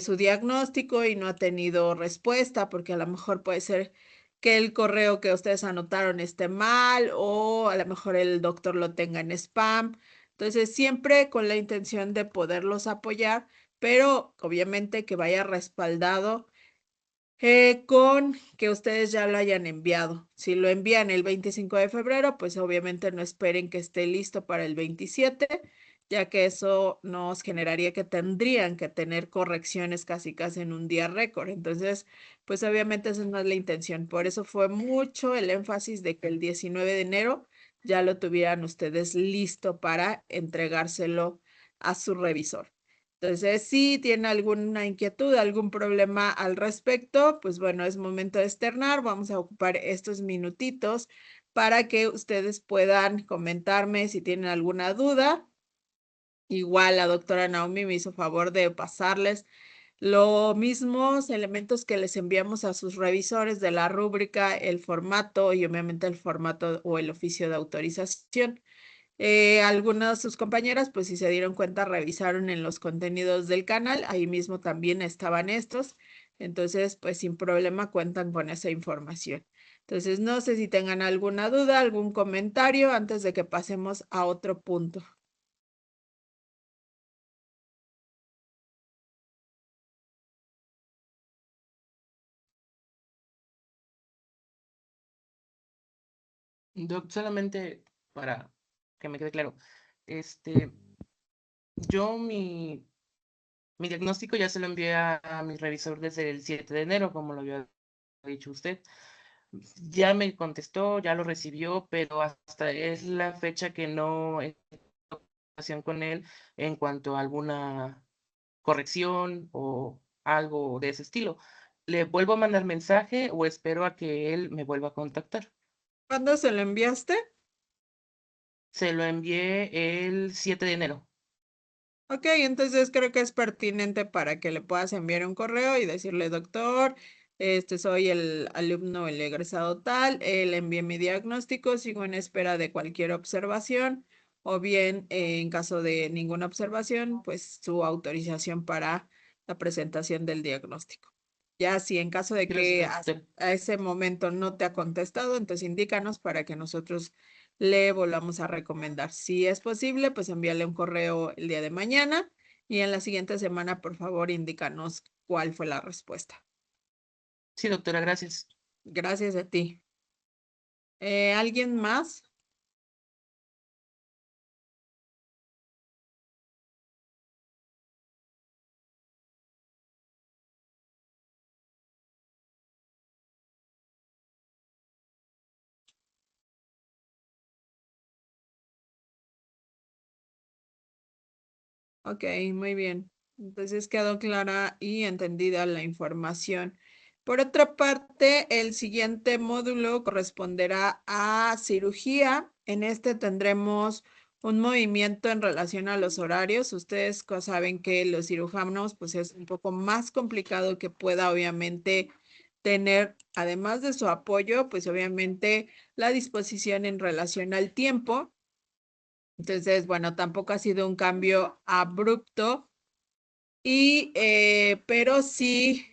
su diagnóstico y no ha tenido respuesta, porque a lo mejor puede ser que el correo que ustedes anotaron esté mal o a lo mejor el doctor lo tenga en spam. Entonces, siempre con la intención de poderlos apoyar, pero obviamente que vaya respaldado con que ustedes ya lo hayan enviado. Si lo envían el 25 de febrero, pues obviamente no esperen que esté listo para el 27, ya que eso nos generaría que tendrían que tener correcciones casi en un día récord. Entonces, pues obviamente esa no es la intención. Por eso fue mucho el énfasis de que el 19 de enero ya lo tuvieran ustedes listo para entregárselo a su revisor. Entonces, si tiene alguna inquietud, algún problema al respecto, pues bueno, es momento de externar. Vamos a ocupar estos minutitos para que ustedes puedan comentarme si tienen alguna duda. Igual la doctora Naomi me hizo favor de pasarles los mismos elementos que les enviamos a sus revisores de la rúbrica, el formato y obviamente el formato o el oficio de autorización. Algunas de sus compañeras, pues si se dieron cuenta, revisaron en los contenidos del canal, ahí mismo también estaban estos, entonces pues sin problema cuentan con esa información. Entonces no sé si tengan alguna duda, algún comentario antes de que pasemos a otro punto. Doc, solamente para que me quede claro, este, yo mi diagnóstico ya se lo envié a mi revisor desde el 7 de enero, como lo había dicho usted. Ya me contestó, ya lo recibió, pero hasta es la fecha que no he tenido comunicación con él en cuanto a alguna corrección o algo de ese estilo. ¿Le vuelvo a mandar mensaje o espero a que él me vuelva a contactar? ¿Cuándo se lo enviaste? Se lo envié el 7 de enero. Ok, entonces creo que es pertinente para que le puedas enviar un correo y decirle, doctor, soy el alumno, el egresado tal, le envié mi diagnóstico, sigo en espera de cualquier observación, o bien en caso de ninguna observación, pues su autorización para la presentación del diagnóstico. Ya si en caso de que Gracias, doctor. a ese momento no te ha contestado, entonces indícanos para que nosotros le volvamos a recomendar. Si es posible, pues envíale un correo el día de mañana y en la siguiente semana, por favor, indícanos cuál fue la respuesta. Sí, doctora, gracias. Gracias a ti. ¿Alguien más? Ok, muy bien. Entonces quedó clara y entendida la información. Por otra parte, el siguiente módulo corresponderá a cirugía. En este tendremos un movimiento en relación a los horarios. Ustedes saben que los cirujanos, pues es un poco más complicado que pueda obviamente tener, además de su apoyo, pues obviamente la disposición en relación al tiempo. Entonces, bueno, tampoco ha sido un cambio abrupto, pero sí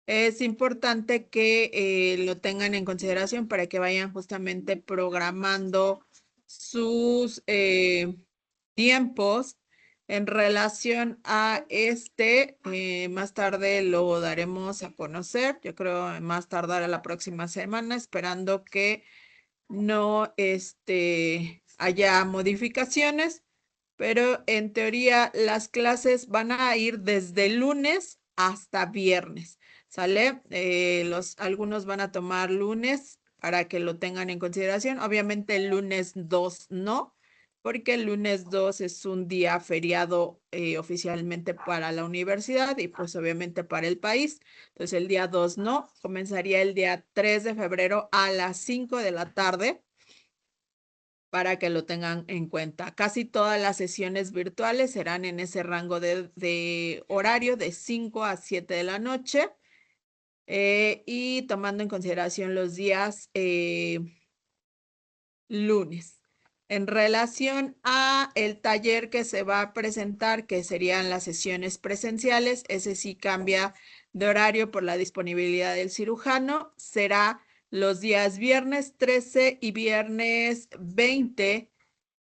es importante que lo tengan en consideración para que vayan justamente programando sus tiempos en relación a más tarde lo daremos a conocer, yo creo más tardar a la próxima semana, esperando que no haya modificaciones, pero en teoría las clases van a ir desde lunes hasta viernes, ¿sale? Algunos van a tomar lunes para que lo tengan en consideración. Obviamente el lunes 2 no, porque el lunes 2 es un día feriado oficialmente para la universidad y pues obviamente para el país. Entonces el día 2 no, comenzaría el día 3 de febrero a las 5 de la tarde para que lo tengan en cuenta. Casi todas las sesiones virtuales serán en ese rango de horario de 5 a 7 de la noche y tomando en consideración los días lunes. En relación a el taller que se va a presentar, que serían las sesiones presenciales, ese sí cambia de horario por la disponibilidad del cirujano, será los días viernes 13 y viernes 20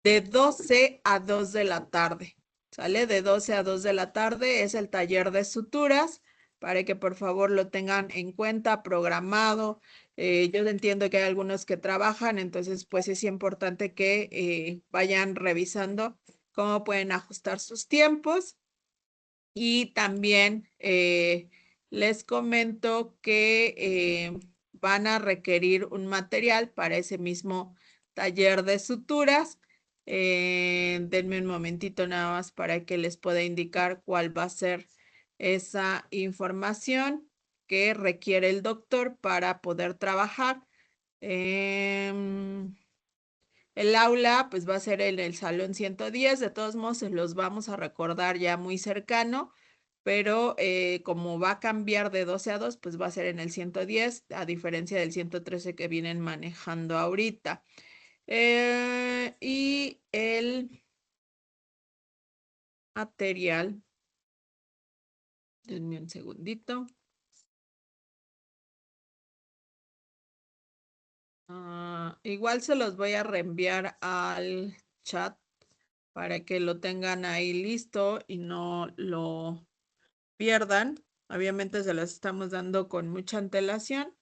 de 12 a 2 de la tarde. ¿Sale? De 12 a 2 de la tarde es el taller de suturas para que por favor lo tengan en cuenta, programado. Yo entiendo que hay algunos que trabajan, entonces pues es importante que vayan revisando cómo pueden ajustar sus tiempos. Y también les comento que van a requerir un material para ese mismo taller de suturas. Denme un momentito nada más para que les pueda indicar cuál va a ser esa información que requiere el doctor para poder trabajar. El aula pues va a ser en el salón 110, de todos modos se los vamos a recordar ya muy cercano, pero como va a cambiar de 12 a 2, pues va a ser en el 110, a diferencia del 113 que vienen manejando ahorita. Y el material, denme un segundito. Igual se los voy a reenviar al chat para que lo tengan ahí listo y no lo pierdan. Obviamente se los estamos dando con mucha antelación,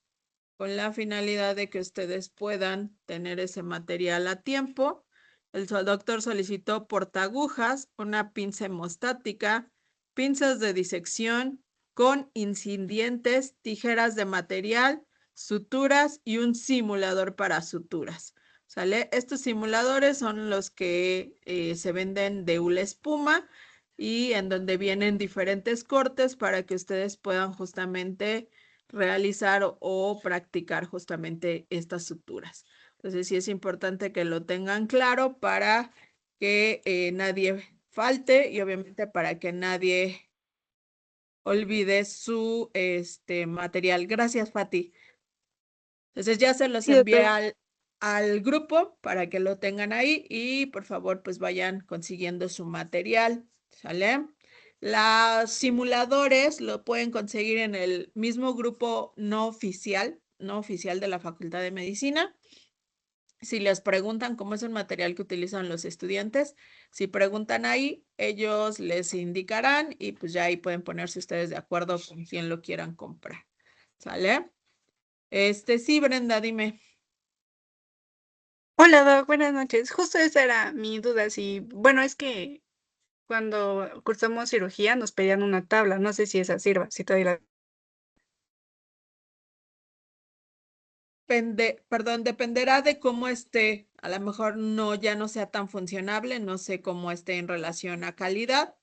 con la finalidad de que ustedes puedan tener ese material a tiempo. El doctor solicitó portaagujas, una pinza hemostática, pinzas de disección con incidientes, tijeras de material, suturas y un simulador para suturas. ¿Sale? Estos simuladores son los que se venden de hula espuma y en donde vienen diferentes cortes para que ustedes puedan justamente realizar o practicar justamente estas suturas. Entonces sí es importante que lo tengan claro para que nadie falte y obviamente para que nadie olvide su material. Gracias, Fati. Entonces ya se los Sí, envié doctora. al grupo para que lo tengan ahí y por favor pues vayan consiguiendo su material, ¿sale? Los simuladores lo pueden conseguir en el mismo grupo no oficial de la Facultad de Medicina. Si les preguntan cómo es un material que utilizan los estudiantes, si preguntan ahí, ellos les indicarán y pues ya ahí pueden ponerse ustedes de acuerdo con quién lo quieran comprar, ¿sale? Sí, Brenda, dime. Hola, Doc, buenas noches. Justo esa era mi duda. Si, bueno, es que cuando cursamos cirugía nos pedían una tabla. No sé si esa sirva, si todavía la... Perdón, dependerá de cómo esté. A lo mejor no, ya no sea tan funcionable, no sé cómo esté en relación a calidad.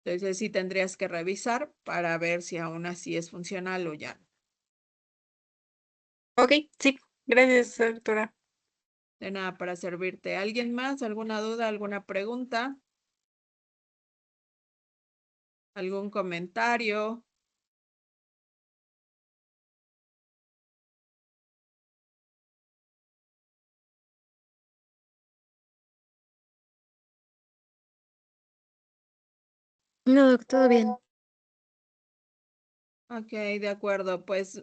Entonces sí tendrías que revisar para ver si aún así es funcional o ya no. Ok, sí. Gracias, doctora. De nada para servirte. ¿Alguien más? ¿Alguna duda? ¿Alguna pregunta? ¿Algún comentario? No, doc, todo bien. Ok, de acuerdo. Pues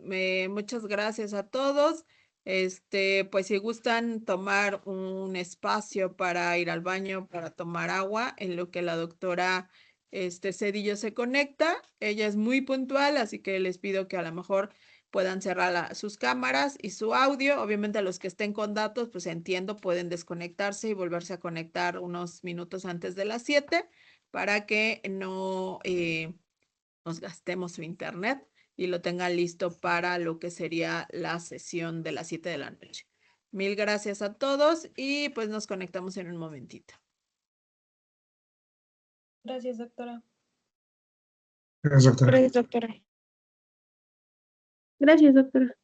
muchas gracias a todos. Pues si gustan tomar un espacio para ir al baño, para tomar agua, en lo que la doctora Cedillo se conecta. Ella es muy puntual, así que les pido que a lo mejor puedan cerrar sus cámaras y su audio. Obviamente a los que estén con datos, pues entiendo, pueden desconectarse y volverse a conectar unos minutos antes de las 7 para que no nos gastemos su internet y lo tengan listo para lo que sería la sesión de las 7 de la noche. Mil gracias a todos y pues nos conectamos en un momentito. Gracias, doctora. Gracias, doctora. Gracias, doctora. Gracias, doctora.